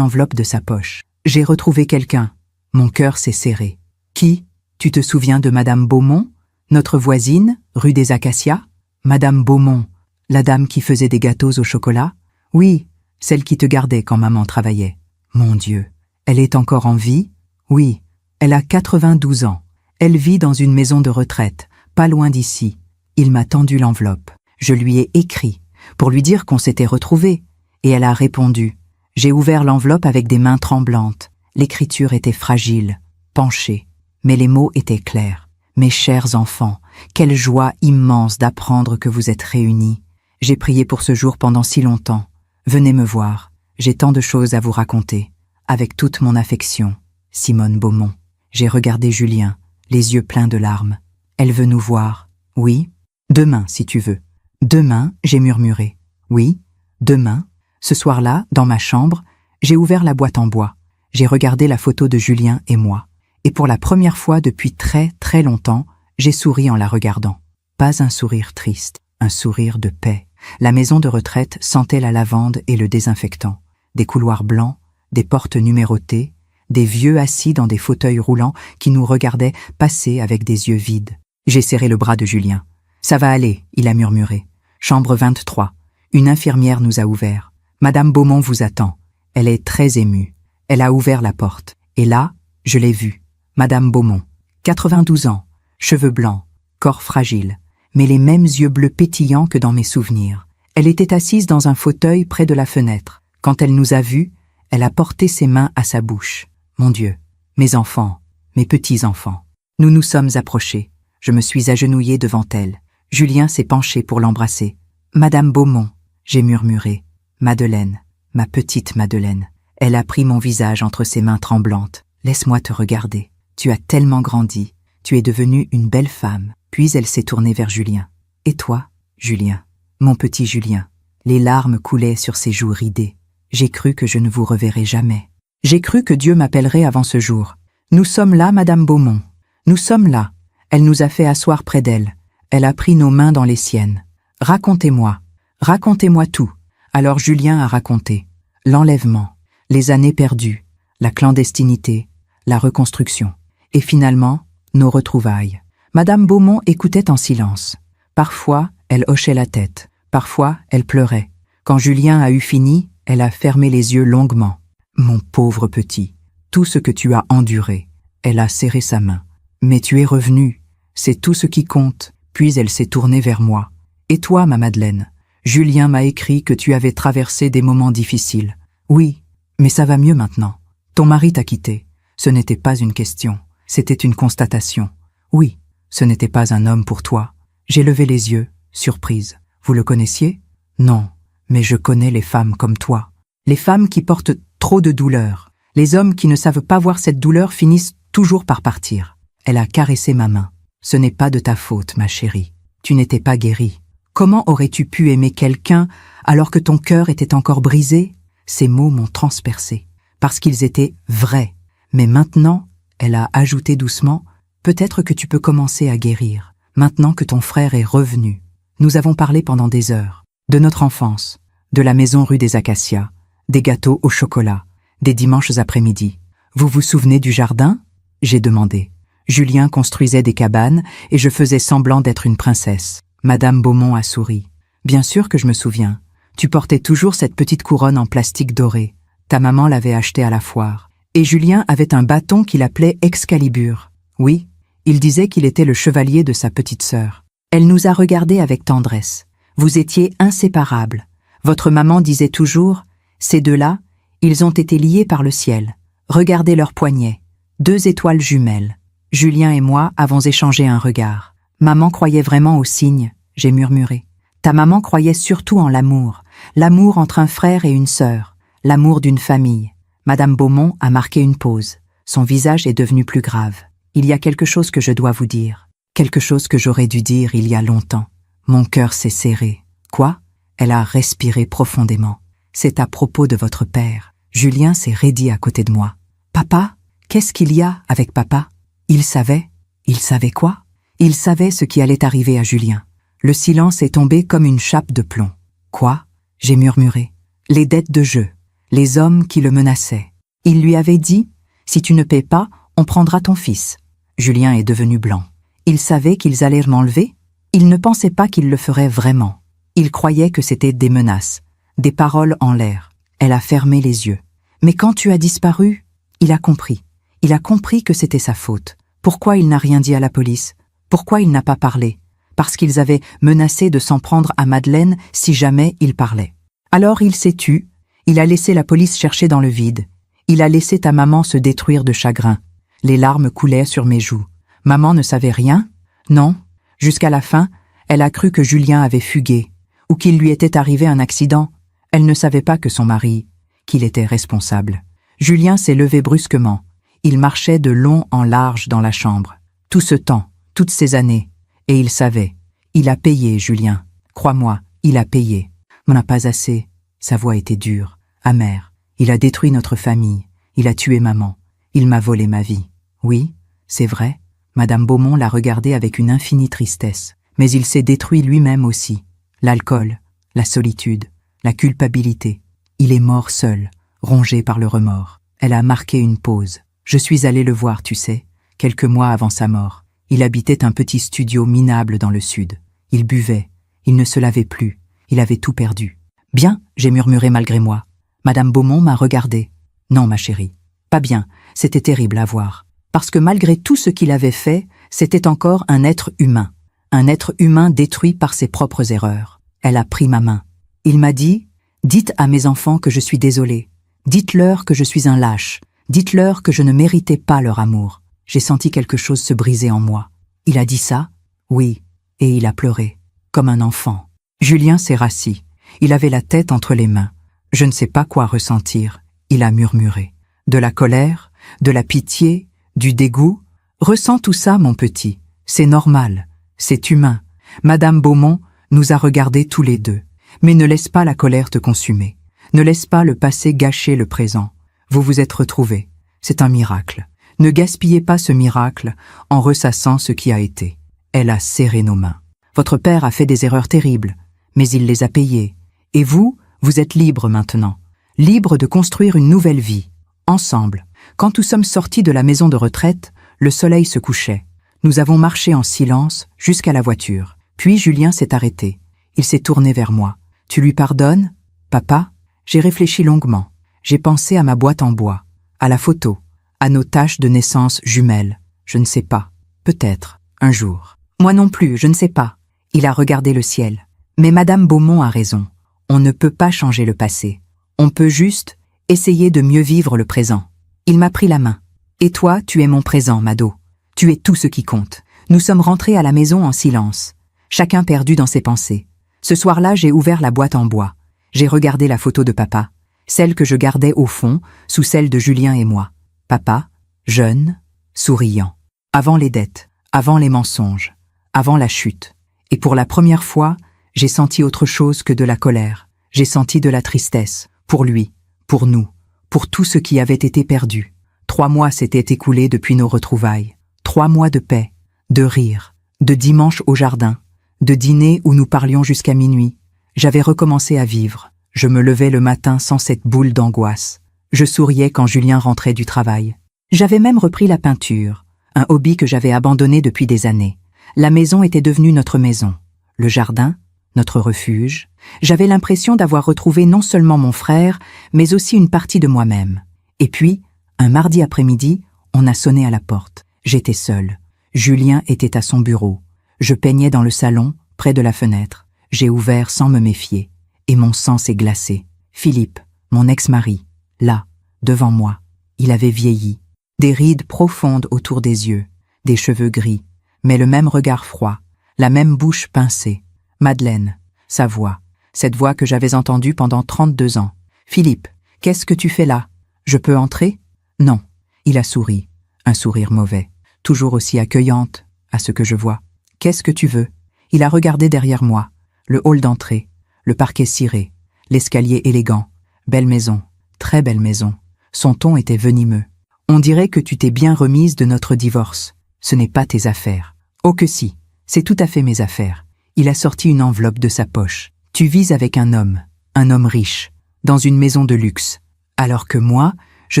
A: enveloppe de sa poche. « J'ai retrouvé quelqu'un. » Mon cœur s'est serré. « Qui? Tu te souviens de Madame Beaumont, notre voisine, rue des Acacias? Madame Beaumont, la dame qui faisait des gâteaux au chocolat? Oui, celle qui te gardait quand maman travaillait. Mon Dieu, elle est encore en vie? Oui, elle a 92 ans. Elle vit dans une maison de retraite, pas loin d'ici. Il m'a tendu l'enveloppe. Je lui ai écrit, pour lui dire qu'on s'était retrouvés. Et elle a répondu. J'ai ouvert l'enveloppe avec des mains tremblantes. L'écriture était fragile, penchée, mais les mots étaient clairs. Mes chers enfants, quelle joie immense d'apprendre que vous êtes réunis. J'ai prié pour ce jour pendant si longtemps. Venez me voir, j'ai tant de choses à vous raconter. Avec toute mon affection, Simone Beaumont. J'ai regardé Julien, les yeux pleins de larmes. Elle veut nous voir. Oui, demain si tu veux. Demain, j'ai murmuré. Oui, demain. Ce soir-là, dans ma chambre, j'ai ouvert la boîte en bois. J'ai regardé la photo de Julien et moi. Et pour la première fois depuis très très longtemps, j'ai souri en la regardant. Pas un sourire triste, un sourire de paix. La maison de retraite sentait la lavande et le désinfectant. Des couloirs blancs, des portes numérotées, des vieux assis dans des fauteuils roulants qui nous regardaient passer avec des yeux vides. J'ai serré le bras de Julien. « Ça va aller », il a murmuré. « Chambre 23. Une infirmière nous a ouvert. Madame Beaumont vous attend. Elle est très émue. Elle a ouvert la porte. Et là, je l'ai vue. Madame Beaumont. 92 ans. Cheveux blancs. Corps fragile. Mais les mêmes yeux bleus pétillants que dans mes souvenirs. Elle était assise dans un fauteuil près de la fenêtre. Quand elle nous a vus, elle a porté ses mains à sa bouche. Mon Dieu, mes enfants, mes petits-enfants. Nous nous sommes approchés. Je me suis agenouillée devant elle. Julien s'est penché pour l'embrasser. Madame Beaumont, j'ai murmuré. Madeleine, ma petite Madeleine. Elle a pris mon visage entre ses mains tremblantes. Laisse-moi te regarder. Tu as tellement grandi. Tu es devenue une belle femme. Puis elle s'est tournée vers Julien. Et toi, Julien, mon petit Julien. Les larmes coulaient sur ses joues ridées. J'ai cru que je ne vous reverrais jamais. J'ai cru que Dieu m'appellerait avant ce jour. Nous sommes là, Madame Beaumont. Nous sommes là. Elle nous a fait asseoir près d'elle. Elle a pris nos mains dans les siennes. Racontez-moi. Racontez-moi tout. Alors Julien a raconté. L'enlèvement, les années perdues, la clandestinité, la reconstruction. Et finalement, nos retrouvailles. Madame Beaumont écoutait en silence. Parfois, elle hochait la tête. Parfois, elle pleurait. Quand Julien a eu fini, elle a fermé les yeux longuement. Mon pauvre petit, tout ce que tu as enduré. Elle a serré sa main. Mais tu es revenu. C'est tout ce qui compte. Puis elle s'est tournée vers moi. Et toi, ma Madeleine? Julien m'a écrit que tu avais traversé des moments difficiles. Oui, mais ça va mieux maintenant. Ton mari t'a quitté. Ce n'était pas une question. C'était une constatation. Oui, ce n'était pas un homme pour toi. J'ai levé les yeux, surprise. Vous le connaissiez? Non, mais je connais les femmes comme toi. Les femmes qui portent trop de douleur. Les hommes qui ne savent pas voir cette douleur finissent toujours par partir. Elle a caressé ma main. Ce n'est pas de ta faute, ma chérie. Tu n'étais pas guérie. Comment aurais-tu pu aimer quelqu'un alors que ton cœur était encore brisé? Ces mots m'ont transpercé, parce qu'ils étaient vrais. Mais maintenant, elle a ajouté doucement, peut-être que tu peux commencer à guérir, maintenant que ton frère est revenu. Nous avons parlé pendant des heures, de notre enfance, de la maison rue des Acacias, des gâteaux au chocolat, des dimanches après-midi. Vous vous souvenez du jardin? J'ai demandé. Julien construisait des cabanes et je faisais semblant d'être une princesse. Madame Beaumont a souri. Bien sûr que je me souviens. Tu portais toujours cette petite couronne en plastique doré. Ta maman l'avait achetée à la foire. Et Julien avait un bâton qu'il appelait Excalibur. Oui, il disait qu'il était le chevalier de sa petite sœur. Elle nous a regardés avec tendresse. Vous étiez inséparables. Votre maman disait toujours, ces deux-là, ils ont été liés par le ciel. Regardez leurs poignets. 2 étoiles jumelles. Julien et moi avons échangé un regard. Maman croyait vraiment aux signes, j'ai murmuré. Ta maman croyait surtout en l'amour. L'amour entre un frère et une sœur. L'amour d'une famille. Madame Beaumont a marqué une pause. Son visage est devenu plus grave. Il y a quelque chose que je dois vous dire. Quelque chose que j'aurais dû dire il y a longtemps. Mon cœur s'est serré. Quoi? Elle a respiré profondément. C'est à propos de votre père. Julien s'est raidi à côté de moi. Papa? Qu'est-ce qu'il y a avec papa? Il savait. Il savait quoi? Il savait ce qui allait arriver à Julien. Le silence est tombé comme une chape de plomb. Quoi? J'ai murmuré. Les dettes de jeu. Les hommes qui le menaçaient. Il lui avait dit, si tu ne paies pas, on prendra ton fils. Julien est devenu blanc. Il savait qu'ils allaient m'enlever. Il ne pensait pas qu'ils le feraient vraiment. Il croyait que c'était des menaces, des paroles en l'air. Elle a fermé les yeux. Mais quand tu as disparu, il a compris. Il a compris que c'était sa faute. Pourquoi il n'a rien dit à la police? Pourquoi il n'a pas parlé? Parce qu'ils avaient menacé de s'en prendre à Madeleine si jamais il parlait. Alors il s'est tu. Il a laissé la police chercher dans le vide. Il a laissé ta maman se détruire de chagrin. Les larmes coulaient sur mes joues. Maman ne savait rien? Non. Jusqu'à la fin, elle a cru que Julien avait fugué, ou qu'il lui était arrivé un accident. Elle ne savait pas que son mari, qu'il était responsable. Julien s'est levé brusquement. Il marchait de long en large dans la chambre. Tout ce temps, toutes ces années. Et il savait. Il a payé, Julien. Crois-moi, il a payé. On n'a pas assez. Sa voix était dure, amère. Il a détruit notre famille. Il a tué maman. Il m'a volé ma vie. Oui, c'est vrai. Madame Beaumont l'a regardé avec une infinie tristesse. Mais il s'est détruit lui-même aussi. L'alcool, la solitude, la culpabilité. Il est mort seul, rongé par le remords. Elle a marqué une pause. Je suis allé le voir, tu sais, quelques mois avant sa mort. Il habitait un petit studio minable dans le sud. Il buvait. Il ne se lavait plus. Il avait tout perdu. Bien, j'ai murmuré malgré moi. Madame Beaumont m'a regardé. Non, ma chérie. Pas bien. C'était terrible à voir. Parce que malgré tout ce qu'il avait fait, c'était encore un être humain. Un être humain détruit par ses propres erreurs. Elle a pris ma main. Il m'a dit, dites à mes enfants que je suis désolé. Dites-leur que je suis un lâche. Dites-leur que je ne méritais pas leur amour. J'ai senti quelque chose se briser en moi. Il a dit ça? Oui. Et il a pleuré. Comme un enfant. Julien s'est rassis. Il avait la tête entre les mains. Je ne sais pas quoi ressentir. Il a murmuré. De la colère, de la pitié, du dégoût. Ressens tout ça, mon petit. C'est normal. C'est humain. Madame Beaumont nous a regardés tous les deux. Mais ne laisse pas la colère te consumer. Ne laisse pas le passé gâcher le présent. Vous vous êtes retrouvés. C'est un miracle. Ne gaspillez pas ce miracle en ressassant ce qui a été. Elle a serré nos mains. Votre père a fait des erreurs terribles, mais il les a payées. Et vous, vous êtes libre maintenant. Libre de construire une nouvelle vie. Ensemble. Quand nous sommes sortis de la maison de retraite, le soleil se couchait. Nous avons marché en silence jusqu'à la voiture. Puis Julien s'est arrêté. Il s'est tourné vers moi. Tu lui pardonnes, papa? J'ai réfléchi longuement. J'ai pensé à ma boîte en bois, à la photo, à nos taches de naissance jumelles. Je ne sais pas. Peut-être, un jour. Moi non plus, je ne sais pas. Il a regardé le ciel. Mais Madame Beaumont a raison. On ne peut pas changer le passé. On peut juste essayer de mieux vivre le présent. Il m'a pris la main. Et toi, tu es mon présent, Mado. Tu es tout ce qui compte. Nous sommes rentrés à la maison en silence, chacun perdu dans ses pensées. Ce soir-là, j'ai ouvert la boîte en bois. J'ai regardé la photo de papa. celle que je gardais au fond, sous celle de Julien et moi. Papa, jeune, souriant. Avant les dettes, avant les mensonges, avant la chute. Et pour la première fois, j'ai senti autre chose que de la colère. J'ai senti de la tristesse, pour lui, pour nous, pour tout ce qui avait été perdu. 3 mois s'étaient écoulés depuis nos retrouvailles. 3 mois de paix, de rire, de dimanche au jardin, de dîner où nous parlions jusqu'à minuit. J'avais recommencé à vivre. Je me levais le matin sans cette boule d'angoisse. Je souriais quand Julien rentrait du travail. J'avais même repris la peinture, un hobby que j'avais abandonné depuis des années. La maison était devenue notre maison. Le jardin, notre refuge. J'avais l'impression d'avoir retrouvé non seulement mon frère, mais aussi une partie de moi-même. Et puis, un mardi après-midi, on a sonné à la porte. J'étais seule. Julien était à son bureau. Je peignais dans le salon, près de la fenêtre. J'ai ouvert sans me méfier. Et mon sang s'est glacé. Philippe, mon ex-mari, là, devant moi. Il avait vieilli. Des rides profondes autour des yeux, des cheveux gris, mais le même regard froid, la même bouche pincée. Madeleine, sa voix, cette voix que j'avais entendue pendant 32 ans. « Philippe, qu'est-ce que tu fais là? Je peux entrer ?» Non. Il a souri, un sourire mauvais, toujours aussi accueillante à ce que je vois. « Qu'est-ce que tu veux ?» Il a regardé derrière moi, le hall d'entrée, le parquet ciré, l'escalier élégant. Belle maison, très belle maison. Son ton était venimeux. « On dirait que tu t'es bien remise de notre divorce. Ce n'est pas tes affaires. »« Oh que si, c'est tout à fait mes affaires. » Il a sorti une enveloppe de sa poche. « Tu vis avec un homme riche, dans une maison de luxe, alors que moi, je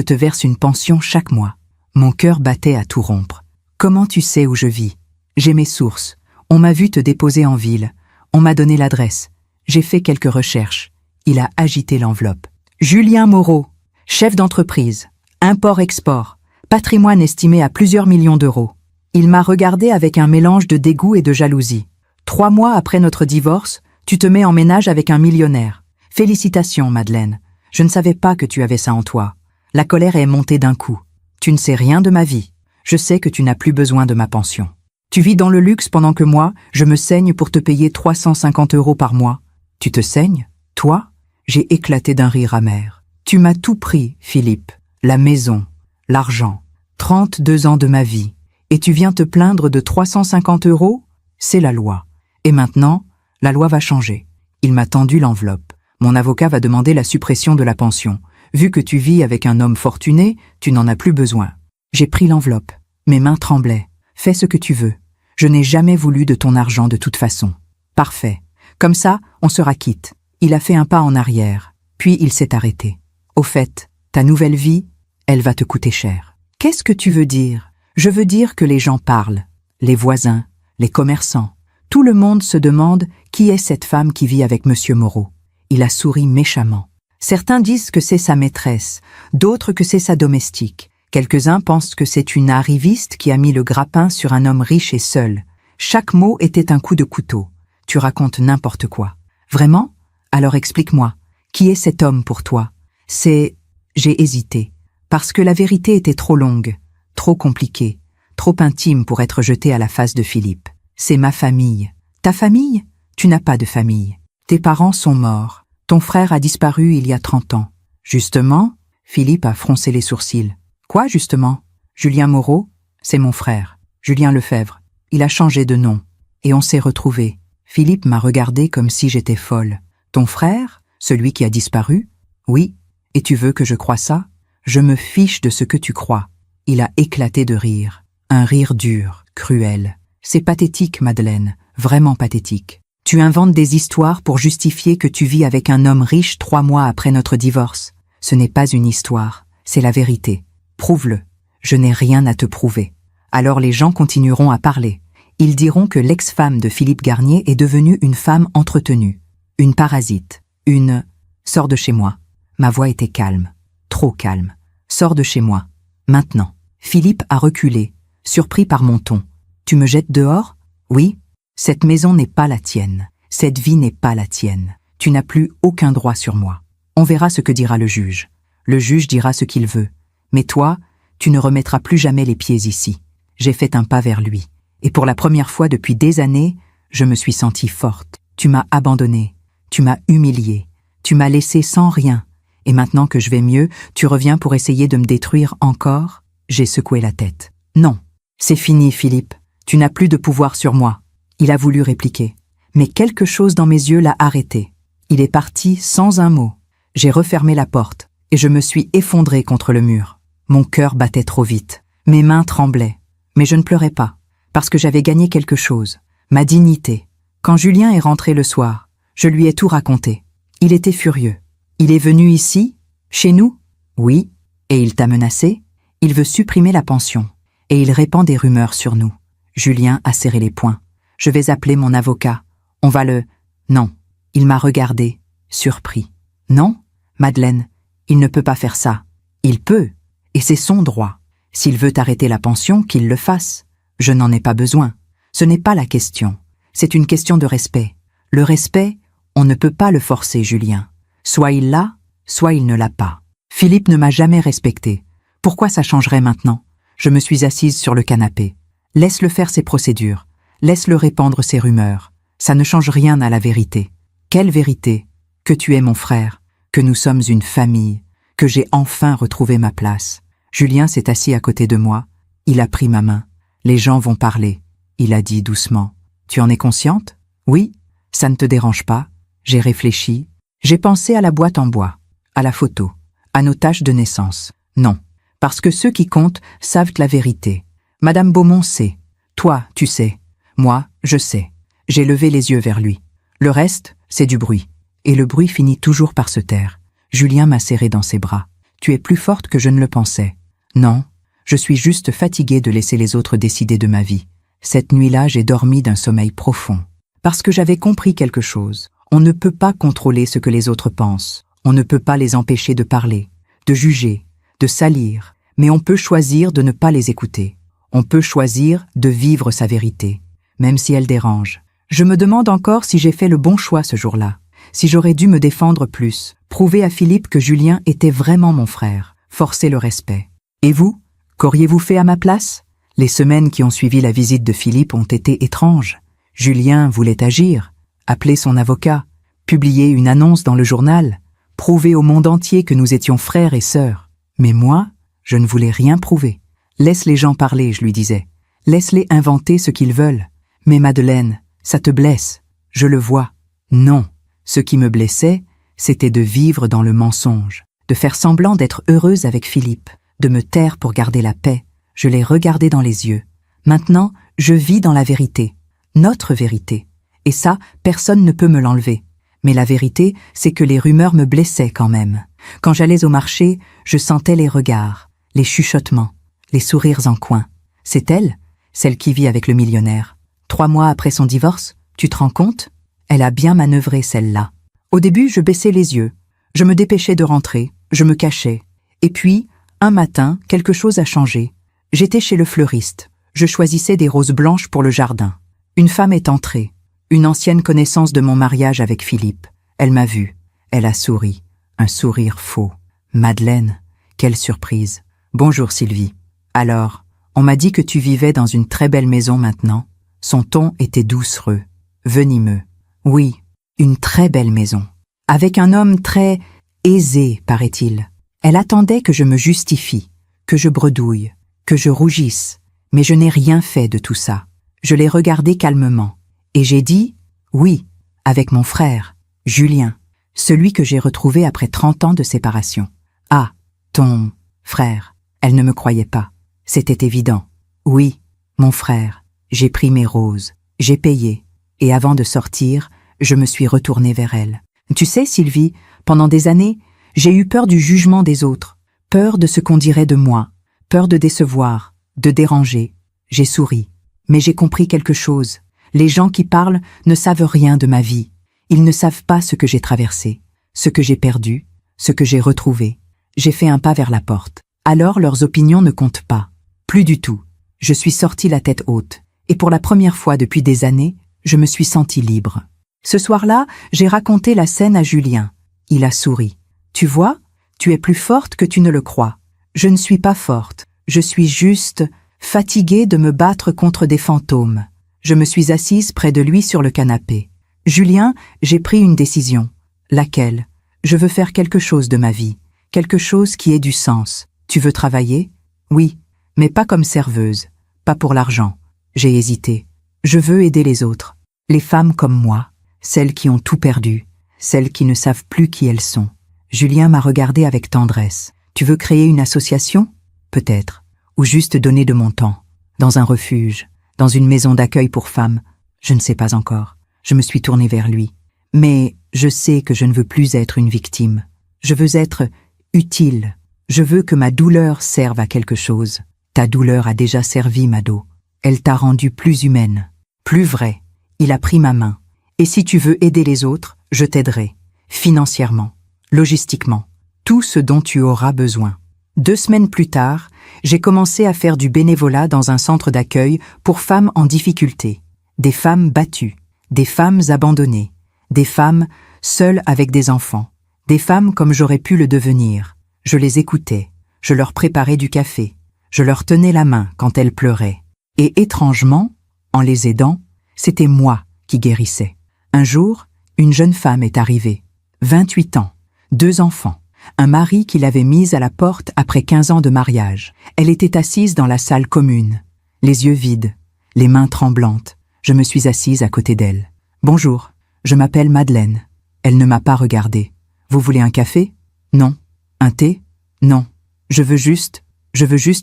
A: te verse une pension chaque mois. » Mon cœur battait à tout rompre. « Comment tu sais où je vis? J'ai mes sources. On m'a vu te déposer en ville. On m'a donné l'adresse. J'ai fait quelques recherches. » Il a agité l'enveloppe. « Julien Moreau, chef d'entreprise, import-export, patrimoine estimé à plusieurs millions d'euros. » Il m'a regardé avec un mélange de dégoût et de jalousie. « 3 mois après notre divorce, tu te mets en ménage avec un millionnaire. Félicitations, Madeleine. Je ne savais pas que tu avais ça en toi. La colère est montée d'un coup. Tu ne sais rien de ma vie. Je sais que tu n'as plus besoin de ma pension. Tu vis dans le luxe pendant que moi, je me saigne pour te payer 350 € par mois. Tu te saignes, toi? » J'ai éclaté d'un rire amer. « Tu m'as tout pris, Philippe. La maison, l'argent, 32 ans de ma vie. Et tu viens te plaindre de 350 €? C'est la loi. Et maintenant, la loi va changer. » Il m'a tendu l'enveloppe. « Mon avocat va demander la suppression de la pension. Vu que tu vis avec un homme fortuné, tu n'en as plus besoin. » J'ai pris l'enveloppe. Mes mains tremblaient. « Fais ce que tu veux. Je n'ai jamais voulu de ton argent de toute façon. » « Parfait. Comme ça, on sera quitte. » Il a fait un pas en arrière. Puis il s'est arrêté. « Au fait, ta nouvelle vie, elle va te coûter cher. »« Qu'est-ce que tu veux dire ? » ?»« Je veux dire que les gens parlent. Les voisins, les commerçants. Tout le monde se demande qui est cette femme qui vit avec Monsieur Moreau. » Il a souri méchamment. « Certains disent que c'est sa maîtresse, d'autres que c'est sa domestique. Quelques-uns pensent que c'est une arriviste qui a mis le grappin sur un homme riche et seul. Chaque mot était un coup de couteau. Tu racontes n'importe quoi. Vraiment ? Alors explique-moi. Qui est cet homme pour toi ? C'est... » J'ai hésité, parce que la vérité était trop longue, trop compliquée, trop intime pour être jetée à la face de Philippe. « C'est ma famille. » « Ta famille ? Tu n'as pas de famille. Tes parents sont morts. Ton frère a disparu il y a 30 ans. » « Justement ?» Philippe a froncé les sourcils. « Quoi, justement ? Julien Moreau ? C'est mon frère. Julien Lefebvre. Il a changé de nom. Et on s'est retrouvés. » Philippe m'a regardé comme si j'étais folle. « Ton frère ? Celui qui a disparu ? » ?»« Oui. Et tu veux que je croie ça ? Je me fiche de ce que tu crois. » Il a éclaté de rire. Un rire dur, cruel. « C'est pathétique, Madeleine. Vraiment pathétique. Tu inventes des histoires pour justifier que tu vis avec un homme riche 3 mois après notre divorce. Ce n'est pas une histoire. C'est la vérité. Prouve-le. Je n'ai rien à te prouver. » Alors les gens continueront à parler. Ils diront que l'ex-femme de Philippe Garnier est devenue une femme entretenue. Une parasite. Une... « Sors de chez moi. » Ma voix était calme. Trop calme. « Sors de chez moi. Maintenant. » Philippe a reculé, surpris par mon ton. « Tu me jettes dehors ? » ?»« Oui. Cette maison n'est pas la tienne. Cette vie n'est pas la tienne. Tu n'as plus aucun droit sur moi. On verra ce que dira le juge. Le juge dira ce qu'il veut. Mais toi, tu ne remettras plus jamais les pieds ici. » J'ai fait un pas vers lui. Et pour la première fois depuis des années, je me suis sentie forte. Tu m'as abandonnée. Tu m'as humiliée. Tu m'as laissée sans rien. Et maintenant que je vais mieux, tu reviens pour essayer de me détruire encore ?» J'ai secoué la tête. « Non, c'est fini, Philippe. Tu n'as plus de pouvoir sur moi. » Il a voulu répliquer. Mais quelque chose dans mes yeux l'a arrêté. Il est parti sans un mot. J'ai refermé la porte et je me suis effondré contre le mur. Mon cœur battait trop vite. Mes mains tremblaient. Mais je ne pleurais pas, parce que j'avais gagné quelque chose. Ma dignité. Quand Julien est rentré le soir, je lui ai tout raconté. Il était furieux. « Il est venu ici, chez nous ?»« Oui. Et il t'a menacé ? Il veut supprimer la pension. Et il répand des rumeurs sur nous. » Julien a serré les poings. « Je vais appeler mon avocat. On va le... » Non. Il m'a regardé, surpris. « Non, Madeleine, il ne peut pas faire ça. Il peut, et c'est son droit. S'il veut arrêter la pension, qu'il le fasse. Je n'en ai pas besoin. Ce n'est pas la question. C'est une question de respect. Le respect, on ne peut pas le forcer, Julien. Soit il l'a, soit il ne l'a pas. Philippe ne m'a jamais respecté. Pourquoi ça changerait maintenant ? Je me suis assise sur le canapé. Laisse-le faire ses procédures. Laisse-le répandre ses rumeurs. Ça ne change rien à la vérité. Quelle vérité ? Que tu es mon frère, que nous sommes une famille, que j'ai enfin retrouvé ma place. Julien s'est assis à côté de moi. Il a pris ma main. Les gens vont parler. Il a dit doucement. Tu en es consciente ? Oui. Ça ne te dérange pas ? J'ai réfléchi. J'ai pensé à la boîte en bois, à la photo, à nos tâches de naissance. Non, parce que ceux qui comptent savent la vérité. Madame Beaumont sait. Toi, tu sais. Moi, je sais. J'ai levé les yeux vers lui. Le reste, c'est du bruit. Et le bruit finit toujours par se taire. Julien m'a serré dans ses bras. Tu es plus forte que je ne le pensais. Non, je suis juste fatiguée de laisser les autres décider de ma vie. Cette nuit-là, j'ai dormi d'un sommeil profond. Parce que j'avais compris quelque chose. On ne peut pas contrôler ce que les autres pensent. On ne peut pas les empêcher de parler, de juger, de salir. Mais on peut choisir de ne pas les écouter. On peut choisir de vivre sa vérité, même si elle dérange. Je me demande encore si j'ai fait le bon choix ce jour-là. Si j'aurais dû me défendre plus, prouver à Philippe que Julien était vraiment mon frère, forcer le respect. Et vous, qu'auriez-vous fait à ma place ? Les semaines qui ont suivi la visite de Philippe ont été étranges. Julien voulait agir, appeler son avocat, publier une annonce dans le journal, prouver au monde entier que nous étions frères et sœurs. Mais moi, je ne voulais rien prouver. Laisse les gens parler, je lui disais. Laisse-les inventer ce qu'ils veulent. Mais Madeleine, ça te blesse. Je le vois. Non. Ce qui me blessait, c'était de vivre dans le mensonge, de faire semblant d'être heureuse avec Philippe, de me taire pour garder la paix. Je l'ai regardé dans les yeux. Maintenant, je vis dans la vérité. Notre vérité. Et ça, personne ne peut me l'enlever. Mais la vérité, c'est que les rumeurs me blessaient quand même. Quand j'allais au marché, je sentais les regards, les chuchotements, les sourires en coin. C'est elle, celle qui vit avec le millionnaire. 3 mois après son divorce, tu te rends compte ? Elle a bien manœuvré celle-là. Au début, je baissais les yeux. Je me dépêchais de rentrer, je me cachais. Et puis, un matin, quelque chose a changé. J'étais chez le fleuriste. Je choisissais des roses blanches pour le jardin. Une femme est entrée. Une ancienne connaissance de mon mariage avec Philippe. Elle m'a vue. Elle a souri. Un sourire faux. Madeleine, quelle surprise. Bonjour Sylvie. Alors, on m'a dit que tu vivais dans une très belle maison maintenant. Son ton était doucereux, venimeux. Oui, une très belle maison. Avec un homme très aisé, paraît-il. Elle attendait que je me justifie, que je bredouille, que je rougisse. Mais je n'ai rien fait de tout ça. Je l'ai regardé calmement. Et j'ai dit, oui, avec mon frère, Julien, celui que j'ai retrouvé après 30 ans de séparation. Ah, ton frère. Elle ne me croyait pas. C'était évident. Oui, mon frère. J'ai pris mes roses, j'ai payé. Et avant de sortir, je me suis retournée vers elle. Tu sais, Sylvie, pendant des années, j'ai eu peur du jugement des autres, peur de ce qu'on dirait de moi, peur de décevoir, de déranger. J'ai souri. Mais j'ai compris quelque chose. Les gens qui parlent ne savent rien de ma vie. Ils ne savent pas ce que j'ai traversé, ce que j'ai perdu, ce que j'ai retrouvé. J'ai fait un pas vers la porte. Alors leurs opinions ne comptent pas. Plus du tout. Je suis sortie la tête haute. Et pour la première fois depuis des années, je me suis sentie libre. Ce soir-là, j'ai raconté la scène à Julien. Il a souri. Tu vois, tu es plus forte que tu ne le crois. Je ne suis pas forte. Je suis juste fatiguée de me battre contre des fantômes. Je me suis assise près de lui sur le canapé. Julien, j'ai pris une décision. Laquelle ? Je veux faire quelque chose de ma vie, quelque chose qui ait du sens. Tu veux travailler? Oui, mais pas comme serveuse, pas pour l'argent. J'ai hésité. Je veux aider les autres, les femmes comme moi, celles qui ont tout perdu, celles qui ne savent plus qui elles sont. Julien m'a regardé avec tendresse. Tu veux créer une association? Peut-être. Ou juste donner de mon temps. Dans un refuge, dans une maison d'accueil pour femmes. Je ne sais pas encore. Je me suis tournée vers lui. Mais je sais que je ne veux plus être une victime. Je veux être utile. Je veux que ma douleur serve à quelque chose. Ta douleur a déjà servi, Mado. Elle t'a rendue plus humaine, plus vraie. Il a pris ma main. Et si tu veux aider les autres, je t'aiderai. Financièrement, logistiquement, tout ce dont tu auras besoin. 2 semaines plus tard, j'ai commencé à faire du bénévolat dans un centre d'accueil pour femmes en difficulté. Des femmes battues, des femmes abandonnées, des femmes seules avec des enfants, des femmes comme j'aurais pu le devenir. Je les écoutais, je leur préparais du café, je leur tenais la main quand elles pleuraient. Et étrangement, en les aidant, c'était moi qui guérissais. Un jour, une jeune femme est arrivée. 28 ans, 2 enfants, un mari qui l'avait mise à la porte après 15 ans de mariage. Elle était assise dans la salle commune, les yeux vides, les mains tremblantes. Je me suis assise à côté d'elle. « Bonjour, je m'appelle Madeleine. » Elle ne m'a pas regardée. « Vous voulez un café? Non. Un thé? Non. Je veux juste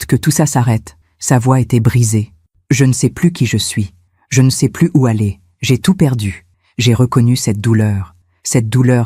A: que tout ça s'arrête. » Sa voix était brisée. Je ne sais plus qui je suis. Je ne sais plus où aller. J'ai tout perdu. J'ai reconnu cette douleur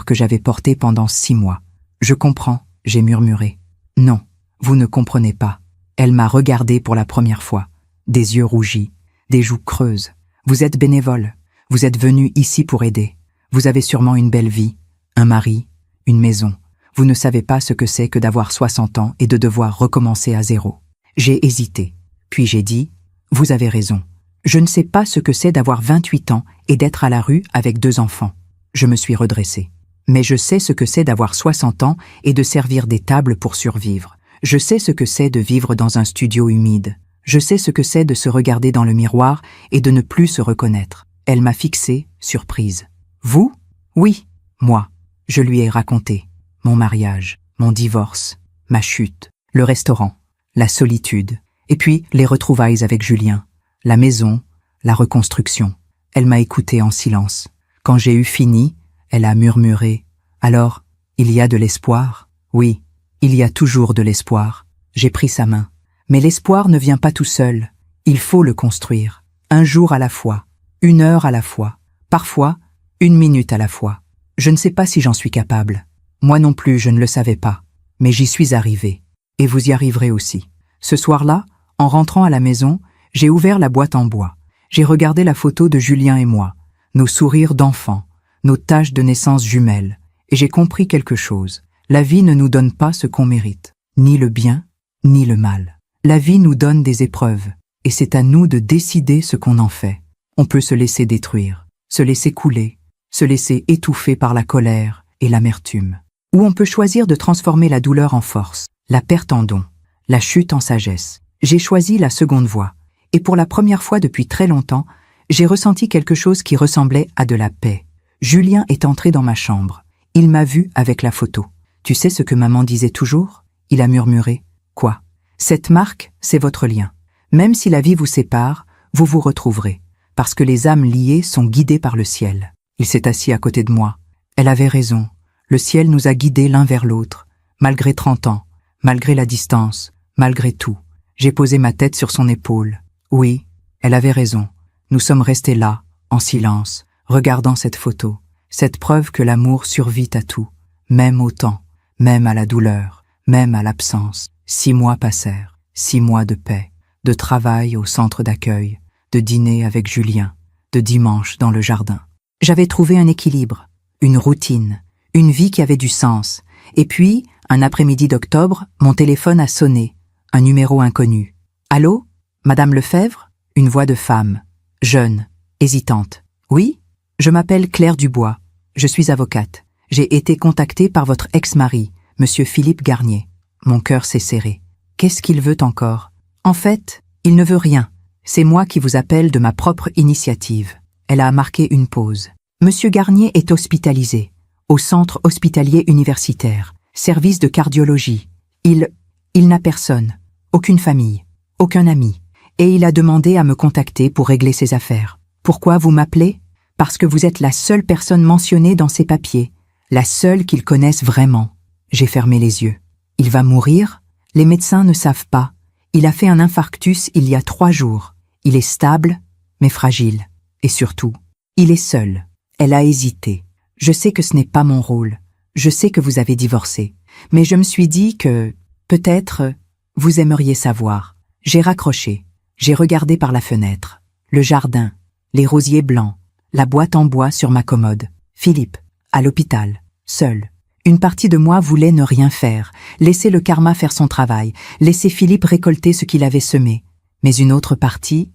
A: que j'avais portée pendant 6 mois. Je comprends, j'ai murmuré. Non, vous ne comprenez pas. Elle m'a regardé pour la première fois. Des yeux rougis, des joues creuses. Vous êtes bénévole. Vous êtes venu ici pour aider. Vous avez sûrement une belle vie, un mari, une maison. Vous ne savez pas ce que c'est que d'avoir 60 ans et de devoir recommencer à zéro. J'ai hésité. Puis j'ai dit, vous avez raison. Je ne sais pas ce que c'est d'avoir 28 ans et d'être à la rue avec 2 enfants. Je me suis redressée. Mais je sais ce que c'est d'avoir 60 ans et de servir des tables pour survivre. Je sais ce que c'est de vivre dans un studio humide. Je sais ce que c'est de se regarder dans le miroir et de ne plus se reconnaître. Elle m'a fixée, surprise. Vous? Oui, moi. Je lui ai raconté. Mon mariage, mon divorce, ma chute, le restaurant, la solitude, et puis les retrouvailles avec Julien, la maison, la reconstruction. Elle m'a écouté en silence. Quand j'ai eu fini, elle a murmuré. Alors, il y a de l'espoir? Oui, il y a toujours de l'espoir. J'ai pris sa main. Mais l'espoir ne vient pas tout seul. Il faut le construire. Un jour à la fois, 1 heure à la fois, parfois 1 minute à la fois. Je ne sais pas si j'en suis capable. Moi non plus, je ne le savais pas. Mais j'y suis arrivée. Et vous y arriverez aussi. Ce soir-là, en rentrant à la maison, j'ai ouvert la boîte en bois. J'ai regardé la photo de Julien et moi, nos sourires d'enfants, nos taches de naissance jumelles, et j'ai compris quelque chose. La vie ne nous donne pas ce qu'on mérite, ni le bien, ni le mal. La vie nous donne des épreuves, et c'est à nous de décider ce qu'on en fait. On peut se laisser détruire, se laisser couler, se laisser étouffer par la colère et l'amertume. Ou on peut choisir de transformer la douleur en force, la perte en don, la chute en sagesse. J'ai choisi la seconde voie, et pour la première fois depuis très longtemps, j'ai ressenti quelque chose qui ressemblait à de la paix. Julien est entré dans ma chambre. Il m'a vu avec la photo. « Tu sais ce que maman disait toujours ?» Il a murmuré. « Quoi ? Cette marque, c'est votre lien. Même si la vie vous sépare, vous vous retrouverez, parce que les âmes liées sont guidées par le ciel. » Il s'est assis à côté de moi. Elle avait raison. Le ciel nous a guidés l'un vers l'autre, malgré 30 ans, malgré la distance, malgré tout. J'ai posé ma tête sur son épaule. Oui, elle avait raison. Nous sommes restés là, en silence, regardant cette photo, cette preuve que l'amour survit à tout, même au temps, même à la douleur, même à l'absence. 6 mois passèrent, 6 mois de paix, de travail au centre d'accueil, de dîner avec Julien, de dimanche dans le jardin. J'avais trouvé un équilibre, une routine, une vie qui avait du sens. Et puis, un après-midi d'octobre, mon téléphone a sonné, un numéro inconnu. « Allô ? Madame Lefebvre ?» Une voix de femme, jeune, hésitante. « Oui ? Je m'appelle Claire Dubois. Je suis avocate. J'ai été contactée par votre ex-mari, Monsieur Philippe Garnier. » Mon cœur s'est serré. Qu'est-ce qu'il veut encore? En fait, il ne veut rien. C'est moi qui vous appelle de ma propre initiative. Elle a marqué une pause. Monsieur Garnier est hospitalisé. au centre hospitalier universitaire, service de cardiologie. Il n'a personne, aucune famille, aucun ami, et il a demandé à me contacter pour régler ses affaires. Pourquoi vous m'appelez? Parce que vous êtes la seule personne mentionnée dans ces papiers, la seule qu'ils connaissent vraiment. J'ai fermé les yeux. Il va mourir? Les médecins ne savent pas. Il a fait un infarctus il y a 3 jours. Il est stable, mais fragile. Et surtout, il est seul. Elle a hésité. Je sais que ce n'est pas mon rôle. Je sais que vous avez divorcé. Mais je me suis dit que, peut-être, vous aimeriez savoir. J'ai raccroché. J'ai regardé par la fenêtre. Le jardin, les rosiers blancs, la boîte en bois sur ma commode. Philippe, à l'hôpital, seul. Une partie de moi voulait ne rien faire, laisser le karma faire son travail, laisser Philippe récolter ce qu'il avait semé. Mais une autre partie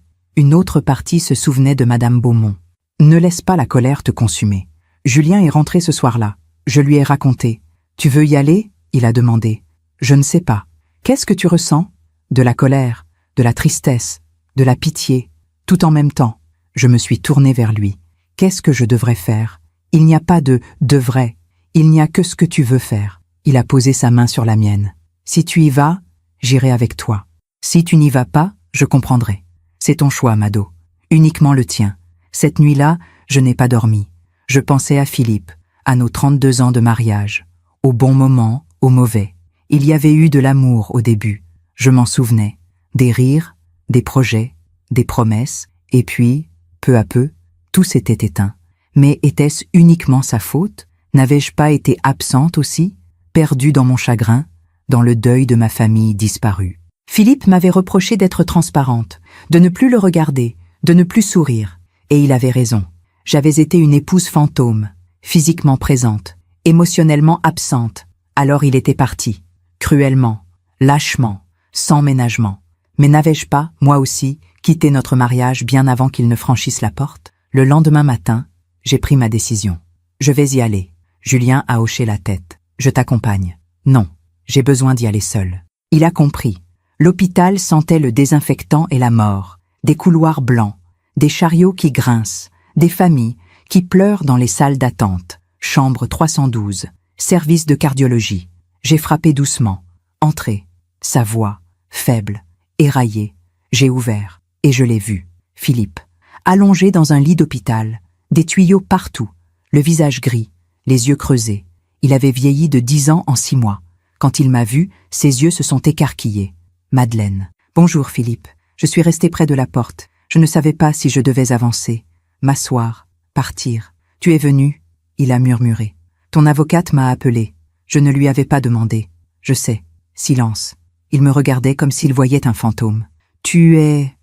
A: se souvenait de Madame Beaumont. Ne laisse pas la colère te consumer. Julien est rentré ce soir-là. Je lui ai raconté. Tu veux y aller? Il a demandé. Je ne sais pas. Qu'est-ce que tu ressens? De la colère, de la tristesse, de la pitié, tout en même temps. Je me suis tournée vers lui. Qu'est-ce que je devrais faire? Il n'y a pas de « devrait ». Il n'y a que ce que tu veux faire. Il a posé sa main sur la mienne. Si tu y vas, j'irai avec toi. Si tu n'y vas pas, je comprendrai. C'est ton choix, Mado. Uniquement le tien. Cette nuit-là, je n'ai pas dormi. Je pensais à Philippe, à nos 32 ans de mariage. Au bon moment, au mauvais. Il y avait eu de l'amour au début. Je m'en souvenais. Des rires, des projets, des promesses. Et puis, peu à peu, tout s'était éteint. Mais était-ce uniquement sa faute? N'avais-je pas été absente aussi, perdue dans mon chagrin, dans le deuil de ma famille disparue? Philippe m'avait reproché d'être transparente, de ne plus le regarder, de ne plus sourire. Et il avait raison. J'avais été une épouse fantôme, physiquement présente, émotionnellement absente. Alors il était parti, cruellement, lâchement, sans ménagement. Mais n'avais-je pas, moi aussi, quitté notre mariage bien avant qu'il ne franchisse la porte? Le lendemain matin, j'ai pris ma décision. Je vais y aller. Julien a hoché la tête. Je t'accompagne. Non, j'ai besoin d'y aller seul. Il a compris. L'hôpital sentait le désinfectant et la mort. Des couloirs blancs, des chariots qui grincent, des familles qui pleurent dans les salles d'attente. Chambre 312, service de cardiologie. J'ai frappé doucement. Entrez. Sa voix, faible, éraillée. J'ai ouvert, et je l'ai vu. Philippe, allongé dans un lit d'hôpital, des tuyaux partout, le visage gris, les yeux creusés. Il avait vieilli de 10 ans en 6 mois. Quand il m'a vu, ses yeux se sont écarquillés. Madeleine. Bonjour Philippe. Je suis restée près de la porte. Je ne savais pas si je devais avancer, m'asseoir, partir. Tu es venu? Il a murmuré. Ton avocate m'a appelé. Je ne lui avais pas demandé. Je sais. Silence. Il me regardait comme s'il voyait un fantôme. Tu es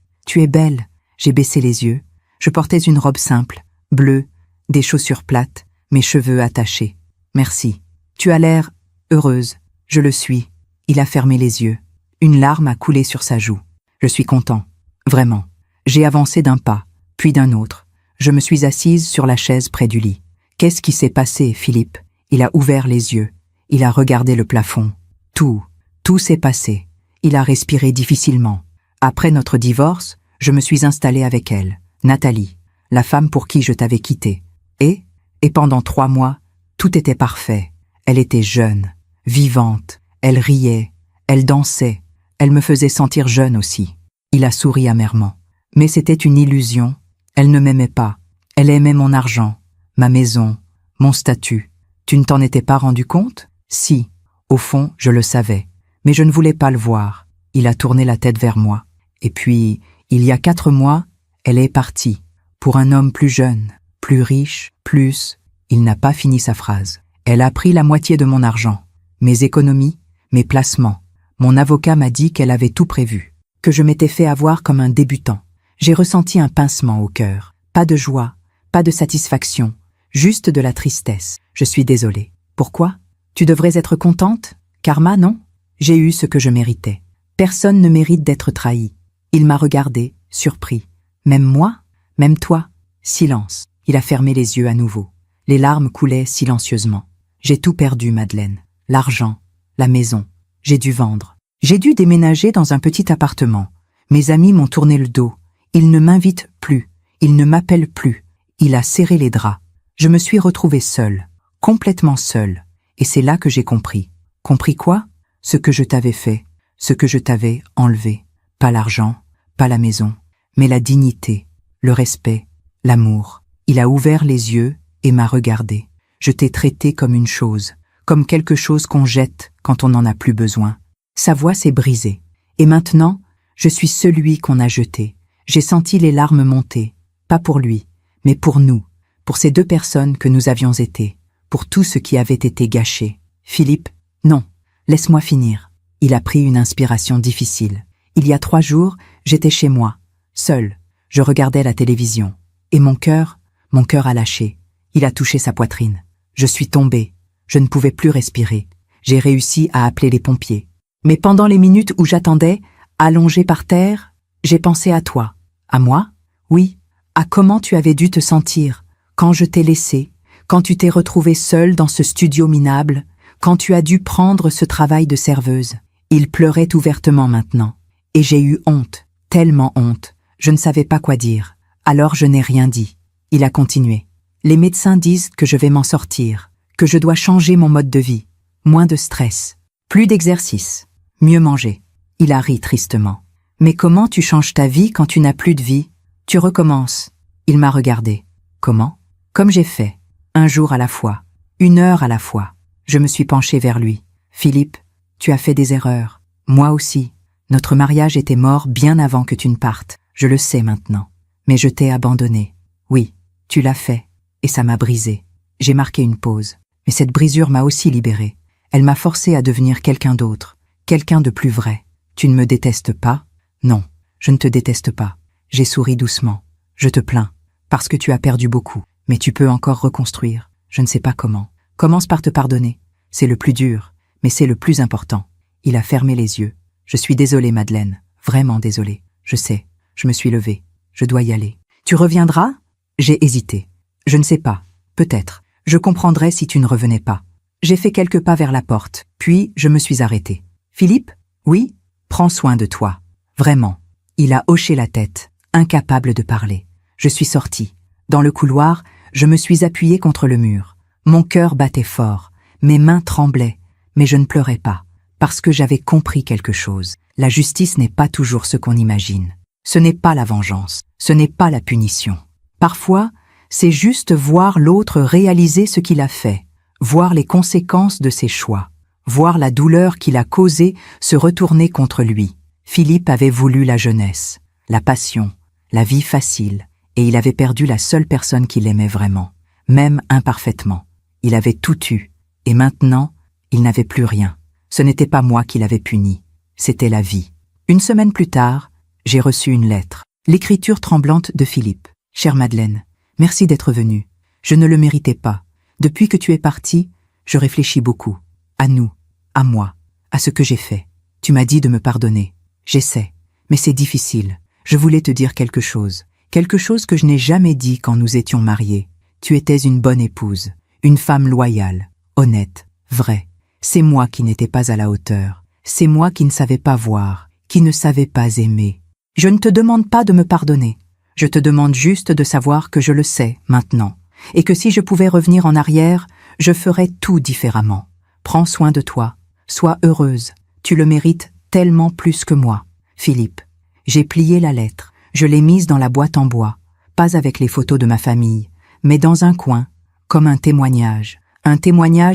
A: belle. J'ai baissé les yeux. Je portais une robe simple, bleue, des chaussures plates, mes cheveux attachés. Merci. Tu as l'air heureuse. Je le suis. Il a fermé les yeux. Une larme a coulé sur sa joue. Je suis content. Vraiment. J'ai avancé d'un pas, puis d'un autre. Je me suis assise sur la chaise près du lit. Qu'est-ce qui s'est passé, Philippe? Il a ouvert les yeux. Il a regardé le plafond. Tout s'est passé. Il a respiré difficilement. Après notre divorce, je me suis installée avec elle, Nathalie, la femme pour qui je t'avais quitté. Et pendant 3 mois, tout était parfait. Elle était jeune, vivante, elle riait, elle dansait, elle me faisait sentir jeune aussi. Il a souri amèrement. Mais c'était une illusion. Elle ne m'aimait pas. Elle aimait mon argent, ma maison, mon statut. Tu ne t'en étais pas rendu compte? Si, au fond, je le savais. Mais je ne voulais pas le voir. Il a tourné la tête vers moi. Et puis, il y a 4 mois, elle est partie. Pour un homme plus jeune, plus riche, plus... Il n'a pas fini sa phrase. Elle a pris la moitié de mon argent. Mes économies, mes placements. Mon avocat m'a dit qu'elle avait tout prévu. Que je m'étais fait avoir comme un débutant. J'ai ressenti un pincement au cœur. Pas de joie, pas de satisfaction. Juste de la tristesse. Je suis désolée. Pourquoi? Tu devrais être contente? Karma, non? J'ai eu ce que je méritais. Personne ne mérite d'être trahi. Il m'a regardé, surpris. Même moi? Même toi? Silence. Il a fermé les yeux à nouveau. Les larmes coulaient silencieusement. J'ai tout perdu, Madeleine. L'argent, la maison. J'ai dû vendre. J'ai dû déménager dans un petit appartement. Mes amis m'ont tourné le dos. Ils ne m'invitent plus. Ils ne m'appellent plus. Il a serré les draps. Je me suis retrouvée seule, complètement seule. Et c'est là que j'ai compris. Compris quoi? Ce que je t'avais fait, ce que je t'avais enlevé. Pas l'argent, pas la maison, mais la dignité, le respect, l'amour. Il a ouvert les yeux et m'a regardé. Je t'ai traité comme une chose, comme quelque chose qu'on jette quand on n'en a plus besoin. Sa voix s'est brisée. Et maintenant, je suis celui qu'on a jeté. J'ai senti les larmes monter, pas pour lui, mais pour nous, pour ces deux personnes que nous avions été, pour tout ce qui avait été gâché. Philippe, non, laisse-moi finir. Il a pris une inspiration difficile. Il y a 3 jours, j'étais chez moi, seul. Je regardais la télévision. Et mon cœur a lâché. Il a touché sa poitrine. Je suis tombée. Je ne pouvais plus respirer. J'ai réussi à appeler les pompiers. Mais pendant les minutes où j'attendais, allongée par terre, j'ai pensé à toi. À moi? Oui. À comment tu avais dû te sentir quand je t'ai laissé, quand tu t'es retrouvée seule dans ce studio minable, quand tu as dû prendre ce travail de serveuse. Il pleurait ouvertement maintenant. Et j'ai eu honte, tellement honte. Je ne savais pas quoi dire. Alors je n'ai rien dit. Il a continué. Les médecins disent que je vais m'en sortir, que je dois changer mon mode de vie. Moins de stress, plus d'exercice, mieux manger. Il a ri tristement. Mais comment tu changes ta vie quand tu n'as plus de vie? Tu recommences. Il m'a regardé. Comment? Comme j'ai fait. 1 jour à la fois. 1 heure à la fois. Je me suis penchée vers lui. Philippe, tu as fait des erreurs. Moi aussi. Notre mariage était mort bien avant que tu ne partes. Je le sais maintenant. Mais je t'ai abandonné. Oui, tu l'as fait. Et ça m'a brisé. J'ai marqué une pause. Mais cette brisure m'a aussi libérée. Elle m'a forcé à devenir quelqu'un d'autre. Quelqu'un de plus vrai. Tu ne me détestes pas? Non, je ne te déteste pas. J'ai souri doucement. Je te plains. Parce que tu as perdu beaucoup. Mais tu peux encore reconstruire. Je ne sais pas comment. Commence par te pardonner. C'est le plus dur, mais c'est le plus important. Il a fermé les yeux. Je suis désolée, Madeleine. Vraiment désolée. Je sais. Je me suis levée. Je dois y aller. Tu reviendras? J'ai hésité. Je ne sais pas. Peut-être. Je comprendrais si tu ne revenais pas. J'ai fait quelques pas vers la porte, puis je me suis arrêtée. Philippe? Oui? Prends soin de toi. Vraiment. Il a hoché la tête, incapable de parler. Je suis sortie. Dans le couloir, je me suis appuyée contre le mur. Mon cœur battait fort. Mes mains tremblaient. Mais je ne pleurais pas. Parce que j'avais compris quelque chose. La justice n'est pas toujours ce qu'on imagine. Ce n'est pas la vengeance. Ce n'est pas la punition. Parfois, c'est juste voir l'autre réaliser ce qu'il a fait. Voir les conséquences de ses choix. Voir la douleur qu'il a causée se retourner contre lui. Philippe avait voulu la jeunesse, la passion, la vie facile, et il avait perdu la seule personne qu'il aimait vraiment, même imparfaitement. Il avait tout eu, et maintenant, il n'avait plus rien. Ce n'était pas moi qui l'avais puni, c'était la vie. 1 semaine plus tard, j'ai reçu une lettre, l'écriture tremblante de Philippe. « Chère Madeleine, merci d'être venue. Je ne le méritais pas. Depuis que tu es partie, je réfléchis beaucoup. À nous, à moi, à ce que j'ai fait. Tu m'as dit de me pardonner. J'essaie, mais c'est difficile. Je voulais te dire quelque chose que je n'ai jamais dit quand nous étions mariés. Tu étais une bonne épouse, une femme loyale, honnête, vraie. C'est moi qui n'étais pas à la hauteur. C'est moi qui ne savais pas voir, qui ne savais pas aimer. Je ne te demande pas de me pardonner. Je te demande juste de savoir que je le sais maintenant, et que si je pouvais revenir en arrière, je ferais tout différemment. Prends soin de toi, sois heureuse. Tu le mérites tellement plus que moi. Philippe. J'ai plié la lettre, je l'ai mise dans la boîte en bois, pas avec les photos de ma famille, mais dans un coin, comme un témoignage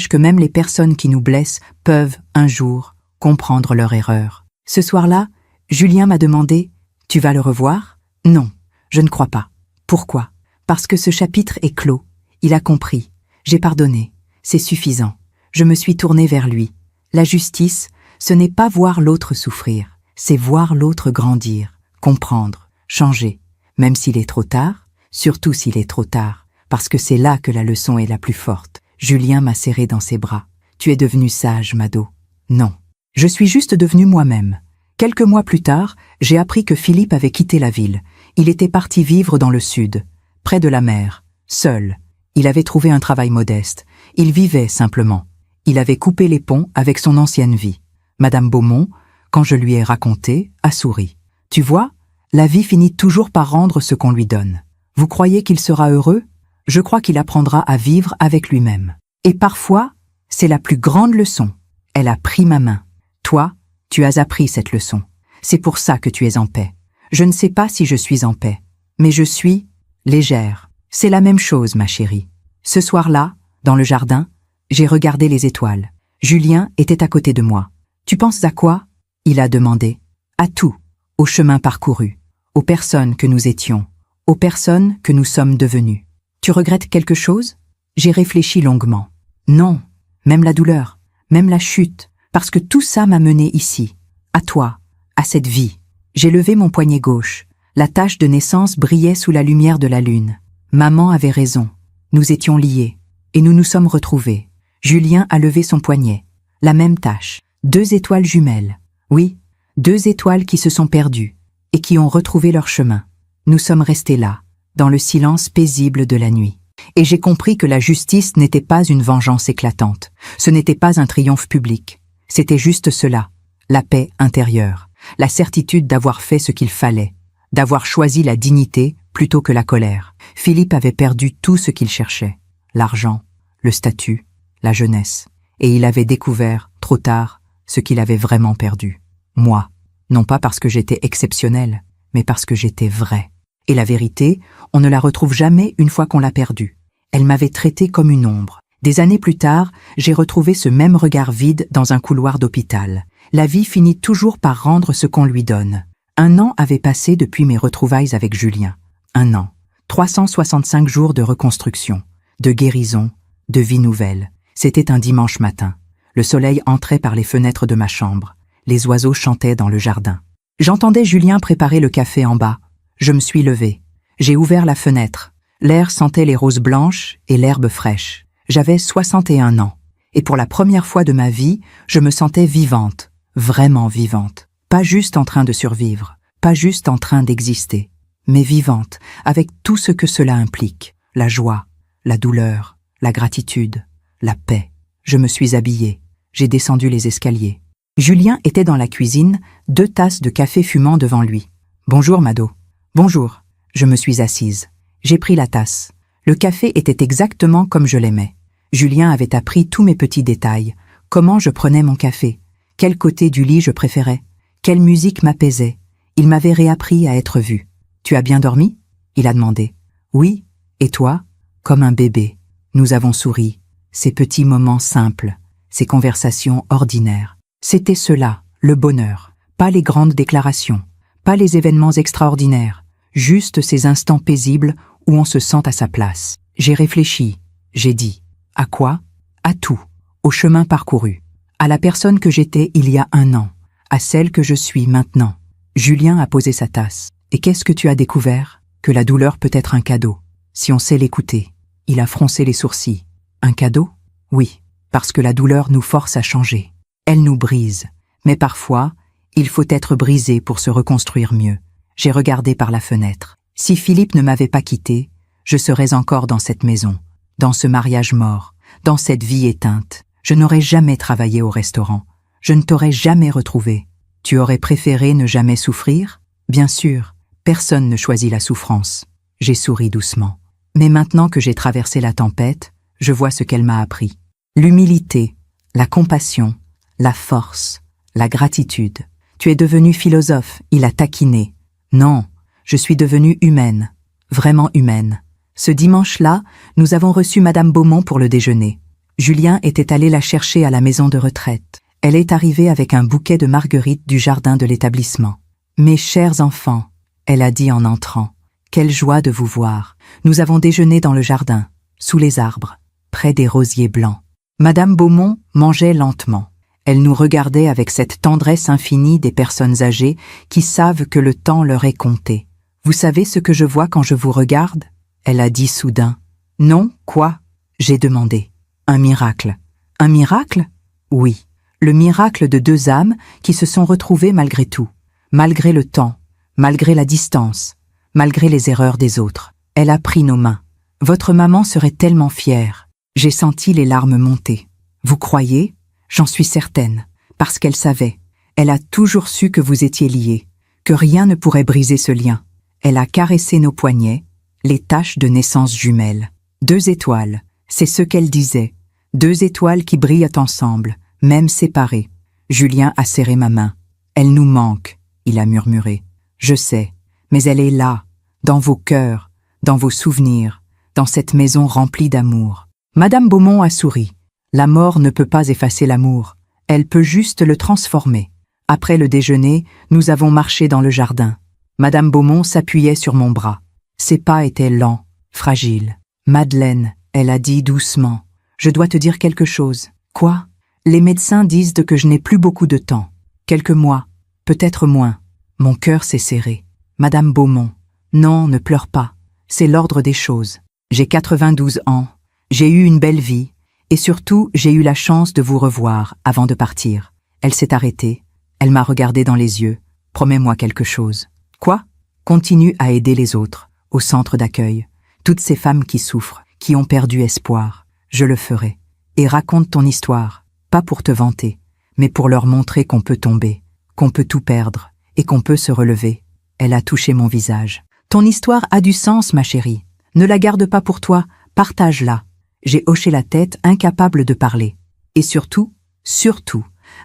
A: que même les personnes qui nous blessent peuvent, un jour, comprendre leur erreur. Ce soir-là, Julien m'a demandé « Tu vas le revoir ?» Non, je ne crois pas. Pourquoi? Parce que ce chapitre est clos. Il a compris. J'ai pardonné. C'est suffisant. Je me suis tournée vers lui. La justice, ce n'est pas voir l'autre souffrir, c'est voir l'autre grandir, comprendre, changer, même s'il est trop tard, surtout s'il est trop tard, parce que c'est là que la leçon est la plus forte. Julien m'a serré dans ses bras. Tu es devenue sage, Mado. Non, je suis juste devenue moi-même. Quelques mois plus tard, j'ai appris que Philippe avait quitté la ville. Il était parti vivre dans le sud, près de la mer, seul. Il avait trouvé un travail modeste. Il vivait simplement. Il avait coupé les ponts avec son ancienne vie. Madame Beaumont, quand je lui ai raconté, a souri. Tu vois, la vie finit toujours par rendre ce qu'on lui donne. Vous croyez qu'il sera heureux? Je crois qu'il apprendra à vivre avec lui-même. Et parfois, c'est la plus grande leçon. Elle a pris ma main. Toi, tu as appris cette leçon. C'est pour ça que tu es en paix. Je ne sais pas si je suis en paix, mais je suis légère. C'est la même chose, ma chérie. Ce soir-là, dans le jardin, j'ai regardé les étoiles. Julien était à côté de moi. Tu penses à quoi? Il a demandé. À tout. Au chemin parcouru. Aux personnes que nous étions. Aux personnes que nous sommes devenues. Tu regrettes quelque chose? J'ai réfléchi longuement. Non, même la douleur, même la chute, parce que tout ça m'a mené ici, à toi, à cette vie. J'ai levé mon poignet gauche. La tache de naissance brillait sous la lumière de la lune. Maman avait raison. Nous étions liés. Et nous nous sommes retrouvés. Julien a levé son poignet. La même tache. 2 étoiles jumelles. Oui, 2 étoiles qui se sont perdues et qui ont retrouvé leur chemin. Nous sommes restés là, dans le silence paisible de la nuit. Et j'ai compris que la justice n'était pas une vengeance éclatante. Ce n'était pas un triomphe public. C'était juste cela, la paix intérieure, la certitude d'avoir fait ce qu'il fallait, d'avoir choisi la dignité plutôt que la colère. Philippe avait perdu tout ce qu'il cherchait, l'argent, le statut, la jeunesse, et il avait découvert, trop tard, ce qu'il avait vraiment perdu. Moi, non pas parce que j'étais exceptionnel, mais parce que j'étais vrai. Et la vérité, on ne la retrouve jamais une fois qu'on l'a perdue. Elle m'avait traité comme une ombre. Des années plus tard, j'ai retrouvé ce même regard vide dans un couloir d'hôpital. La vie finit toujours par rendre ce qu'on lui donne. 1 an avait passé depuis mes retrouvailles avec Julien. 1 an. 365 jours de reconstruction, de guérison, de vie nouvelle. C'était un dimanche matin. Le soleil entrait par les fenêtres de ma chambre. Les oiseaux chantaient dans le jardin. J'entendais Julien préparer le café en bas. Je me suis levée. J'ai ouvert la fenêtre. L'air sentait les roses blanches et l'herbe fraîche. J'avais 61 ans. Et pour la première fois de ma vie, je me sentais vivante, vraiment vivante. Pas juste en train de survivre, pas juste en train d'exister, mais vivante, avec tout ce que cela implique. La joie, la douleur, la gratitude, la paix. Je me suis habillée. J'ai descendu les escaliers. Julien était dans la cuisine, 2 tasses de café fumant devant lui. « Bonjour, Mado. »« Bonjour. » Je me suis assise. J'ai pris la tasse. Le café était exactement comme je l'aimais. Julien avait appris tous mes petits détails. Comment je prenais mon café. Quel côté du lit je préférais. Quelle musique m'apaisait. Il m'avait réappris à être vu. « Tu as bien dormi ?» Il a demandé. « Oui. Et toi ?» Comme un bébé. Nous avons souri. Ces petits moments simples. Ces conversations ordinaires. C'était cela, le bonheur. Pas les grandes déclarations. Pas les événements extraordinaires. Juste ces instants paisibles où on se sent à sa place. J'ai réfléchi. J'ai dit. À quoi? À tout. Au chemin parcouru. À la personne que j'étais il y a 1 an. À celle que je suis maintenant. Julien a posé sa tasse. Et qu'est-ce que tu as découvert? Que la douleur peut être un cadeau. Si on sait l'écouter. Il a froncé les sourcils. Un cadeau? Oui. Parce que la douleur nous force à changer. Elle nous brise. Mais parfois, il faut être brisé pour se reconstruire mieux. J'ai regardé par la fenêtre. Si Philippe ne m'avait pas quitté, je serais encore dans cette maison, dans ce mariage mort, dans cette vie éteinte. Je n'aurais jamais travaillé au restaurant. Je ne t'aurais jamais retrouvé. Tu aurais préféré ne jamais souffrir? Bien sûr, personne ne choisit la souffrance. J'ai souri doucement. Mais maintenant que j'ai traversé la tempête, je vois ce qu'elle m'a appris. L'humilité, la compassion, la force, la gratitude. Tu es devenue philosophe, il a taquiné. Non, je suis devenue humaine, vraiment humaine. Ce dimanche-là, nous avons reçu Madame Beaumont pour le déjeuner. Julien était allé la chercher à la maison de retraite. Elle est arrivée avec un bouquet de marguerites du jardin de l'établissement. « Mes chers enfants, » elle a dit en entrant, « quelle joie de vous voir. Nous avons déjeuné dans le jardin, sous les arbres, près des rosiers blancs. » Madame Beaumont mangeait lentement. Elle nous regardait avec cette tendresse infinie des personnes âgées qui savent que le temps leur est compté. « Vous savez ce que je vois quand je vous regarde ?» Elle a dit soudain. « Non, quoi ?» J'ai demandé. « Un miracle. »« Un miracle ?» Oui, le miracle de 2 âmes qui se sont retrouvées malgré tout, malgré le temps, malgré la distance, malgré les erreurs des autres. Elle a pris nos mains. « Votre maman serait tellement fière. » J'ai senti les larmes monter. « Vous croyez ? J'en suis certaine, parce qu'elle savait. Elle a toujours su que vous étiez liés, que rien ne pourrait briser ce lien. Elle a caressé nos poignets, les taches de naissance jumelles. 2 étoiles, c'est ce qu'elle disait. 2 étoiles qui brillent ensemble, même séparées. Julien a serré ma main. Elle nous manque, il a murmuré. Je sais, mais elle est là, dans vos cœurs, dans vos souvenirs, dans cette maison remplie d'amour. Madame Beaumont a souri. La mort ne peut pas effacer l'amour, elle peut juste le transformer. Après le déjeuner, nous avons marché dans le jardin. Madame Beaumont s'appuyait sur mon bras. Ses pas étaient lents, fragiles. Madeleine, elle a dit doucement, je dois te dire quelque chose. Quoi? Les médecins disent que je n'ai plus beaucoup de temps. Quelques mois, peut-être moins. Mon cœur s'est serré. Madame Beaumont, non, ne pleure pas. C'est l'ordre des choses. J'ai 92 ans, j'ai eu une belle vie, et surtout, j'ai eu la chance de vous revoir avant de partir. Elle s'est arrêtée, elle m'a regardé dans les yeux. Promets-moi quelque chose. Quoi? Continue à aider les autres, au centre d'accueil. Toutes ces femmes qui souffrent, qui ont perdu espoir. Je le ferai. Et raconte ton histoire, pas pour te vanter, mais pour leur montrer qu'on peut tomber, qu'on peut tout perdre, et qu'on peut se relever. Elle a touché mon visage. Ton histoire a du sens, ma chérie. Ne la garde pas pour toi, partage-la. J'ai hoché la tête, incapable de parler. Et surtout,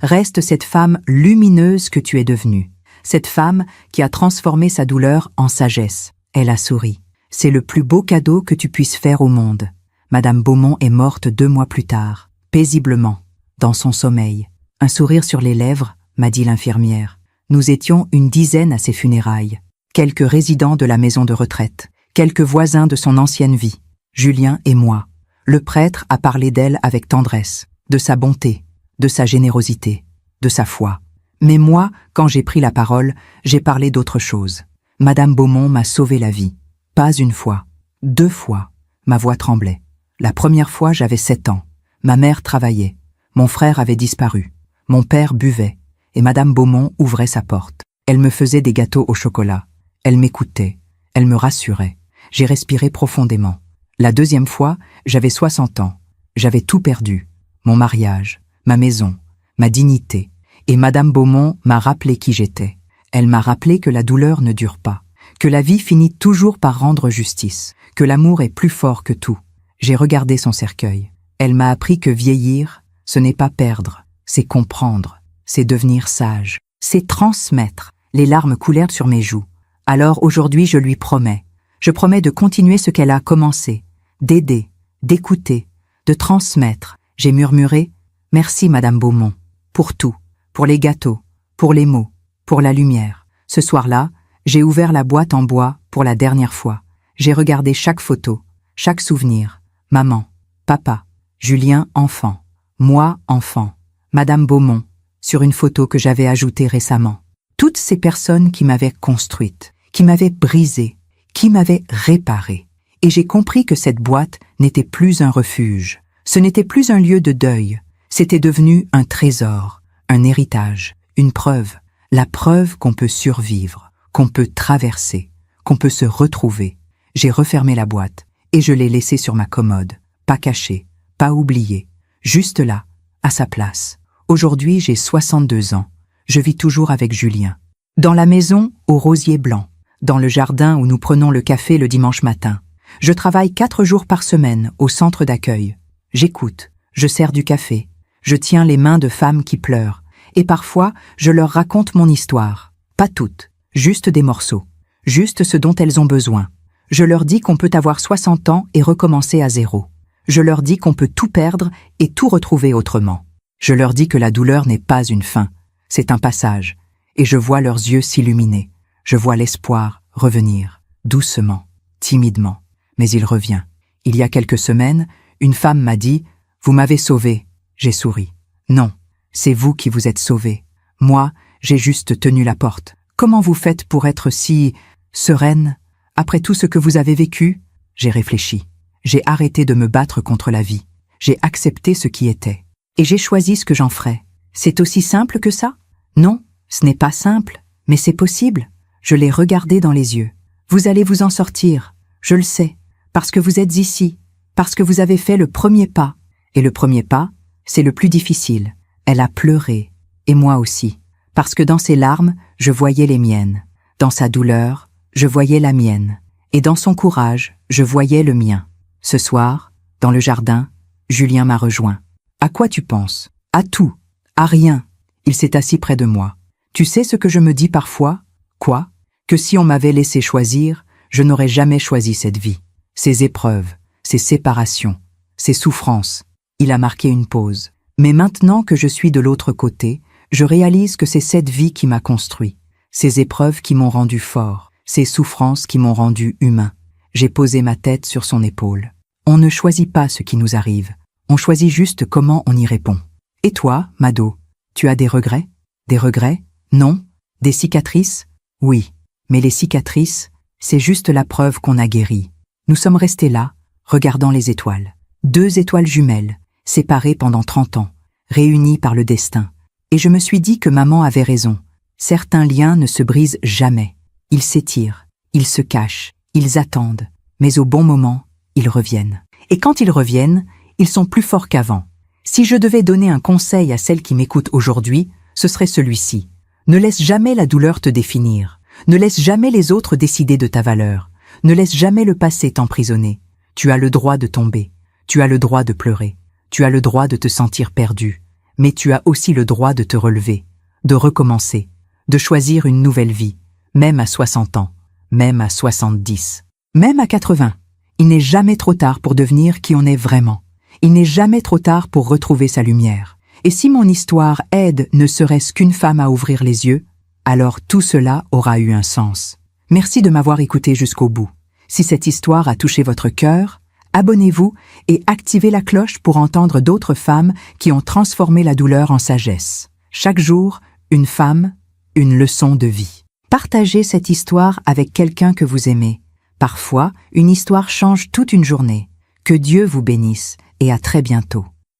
A: reste cette femme lumineuse que tu es devenue. Cette femme qui a transformé sa douleur en sagesse. Elle a souri. C'est le plus beau cadeau que tu puisses faire au monde. Madame Beaumont est morte 2 mois plus tard, paisiblement, dans son sommeil. Un sourire sur les lèvres, m'a dit l'infirmière. Nous étions une dizaine à ses funérailles. Quelques résidents de la maison de retraite, quelques voisins de son ancienne vie, Julien et moi. Le prêtre a parlé d'elle avec tendresse, de sa bonté, de sa générosité, de sa foi. Mais moi, quand j'ai pris la parole, j'ai parlé d'autre chose. Madame Beaumont m'a sauvé la vie. Pas une fois, 2 fois. Ma voix tremblait. La première fois, j'avais 7 ans. Ma mère travaillait. Mon frère avait disparu. Mon père buvait. Et Madame Beaumont ouvrait sa porte. Elle me faisait des gâteaux au chocolat. Elle m'écoutait. Elle me rassurait. J'ai respiré profondément. La deuxième fois, j'avais 60 ans. J'avais tout perdu. Mon mariage, ma maison, ma dignité. Et Madame Beaumont m'a rappelé qui j'étais. Elle m'a rappelé que la douleur ne dure pas, que la vie finit toujours par rendre justice, que l'amour est plus fort que tout. J'ai regardé son cercueil. Elle m'a appris que vieillir, ce n'est pas perdre, c'est comprendre, c'est devenir sage, c'est transmettre. Les larmes coulèrent sur mes joues. Alors aujourd'hui, je lui promets. Je promets de continuer ce qu'elle a commencé, d'aider, d'écouter, de transmettre. J'ai murmuré « Merci, Madame Beaumont, pour tout, pour les gâteaux, pour les mots, pour la lumière. » Ce soir-là, j'ai ouvert la boîte en bois pour la dernière fois. J'ai regardé chaque photo, chaque souvenir. Maman, papa, Julien enfant, moi enfant, Madame Beaumont, sur une photo que j'avais ajoutée récemment. Toutes ces personnes qui m'avaient construite, qui m'avaient brisée, qui m'avaient réparée. Et j'ai compris que cette boîte n'était plus un refuge. Ce n'était plus un lieu de deuil. C'était devenu un trésor, un héritage, une preuve. La preuve qu'on peut survivre, qu'on peut traverser, qu'on peut se retrouver. J'ai refermé la boîte et je l'ai laissée sur ma commode. Pas cachée, pas oubliée. Juste là, à sa place. Aujourd'hui, j'ai 62 ans. Je vis toujours avec Julien. Dans la maison, au rosier blanc. Dans le jardin où nous prenons le café le dimanche matin. Je travaille 4 jours par semaine au centre d'accueil. J'écoute, je sers du café, je tiens les mains de femmes qui pleurent, et parfois je leur raconte mon histoire. Pas toutes, juste des morceaux, juste ce dont elles ont besoin. Je leur dis qu'on peut avoir 60 ans et recommencer à zéro. Je leur dis qu'on peut tout perdre et tout retrouver autrement. Je leur dis que la douleur n'est pas une fin, c'est un passage, et je vois leurs yeux s'illuminer. Je vois l'espoir revenir, doucement, timidement. Mais il revient. Il y a quelques semaines, une femme m'a dit « Vous m'avez sauvé ». J'ai souri. Non, c'est vous qui vous êtes sauvé. Moi, j'ai juste tenu la porte. Comment vous faites pour être si sereine après tout ce que vous avez vécu? J'ai réfléchi. J'ai arrêté de me battre contre la vie. J'ai accepté ce qui était. Et j'ai choisi ce que j'en ferais. C'est aussi simple que ça? Non, ce n'est pas simple, mais c'est possible. Je l'ai regardé dans les yeux. Vous allez vous en sortir, je le sais. Parce que vous êtes ici, parce que vous avez fait le premier pas. Et le premier pas, c'est le plus difficile. Elle a pleuré, et moi aussi. Parce que dans ses larmes, je voyais les miennes. Dans sa douleur, je voyais la mienne. Et dans son courage, je voyais le mien. Ce soir, dans le jardin, Julien m'a rejoint. À quoi tu penses? À tout. À rien. Il s'est assis près de moi. Tu sais ce que je me dis parfois? Quoi? Que si on m'avait laissé choisir, je n'aurais jamais choisi cette vie. Ces épreuves, ces séparations, ces souffrances. Il a marqué une pause. Mais maintenant que je suis de l'autre côté, je réalise que c'est cette vie qui m'a construit. Ces épreuves qui m'ont rendu fort, ces souffrances qui m'ont rendu humain. J'ai posé ma tête sur son épaule. On ne choisit pas ce qui nous arrive. On choisit juste comment on y répond. Et toi, Mado, tu as des regrets? Des regrets? Non? Des cicatrices? Oui. Mais les cicatrices, c'est juste la preuve qu'on a guéri. Nous sommes restés là, regardant les étoiles. 2 étoiles jumelles, séparées pendant 30 ans, réunies par le destin. Et je me suis dit que maman avait raison. Certains liens ne se brisent jamais. Ils s'étirent, ils se cachent, ils attendent. Mais au bon moment, ils reviennent. Et quand ils reviennent, ils sont plus forts qu'avant. Si je devais donner un conseil à celles qui m'écoutent aujourd'hui, ce serait celui-ci. Ne laisse jamais la douleur te définir. Ne laisse jamais les autres décider de ta valeur. Ne laisse jamais le passé t'emprisonner. Tu as le droit de tomber. Tu as le droit de pleurer. Tu as le droit de te sentir perdu. Mais tu as aussi le droit de te relever, de recommencer, de choisir une nouvelle vie, même à 60 ans, même à 70, même à 80. Il n'est jamais trop tard pour devenir qui on est vraiment. Il n'est jamais trop tard pour retrouver sa lumière. Et si mon histoire aide ne serait-ce qu'une femme à ouvrir les yeux, alors tout cela aura eu un sens. Merci de m'avoir écouté jusqu'au bout. Si cette histoire a touché votre cœur, abonnez-vous et activez la cloche pour entendre d'autres femmes qui ont transformé la douleur en sagesse. Chaque jour, une femme, une leçon de vie. Partagez cette histoire avec quelqu'un que vous aimez. Parfois, une histoire change toute une journée. Que Dieu vous bénisse et à très bientôt.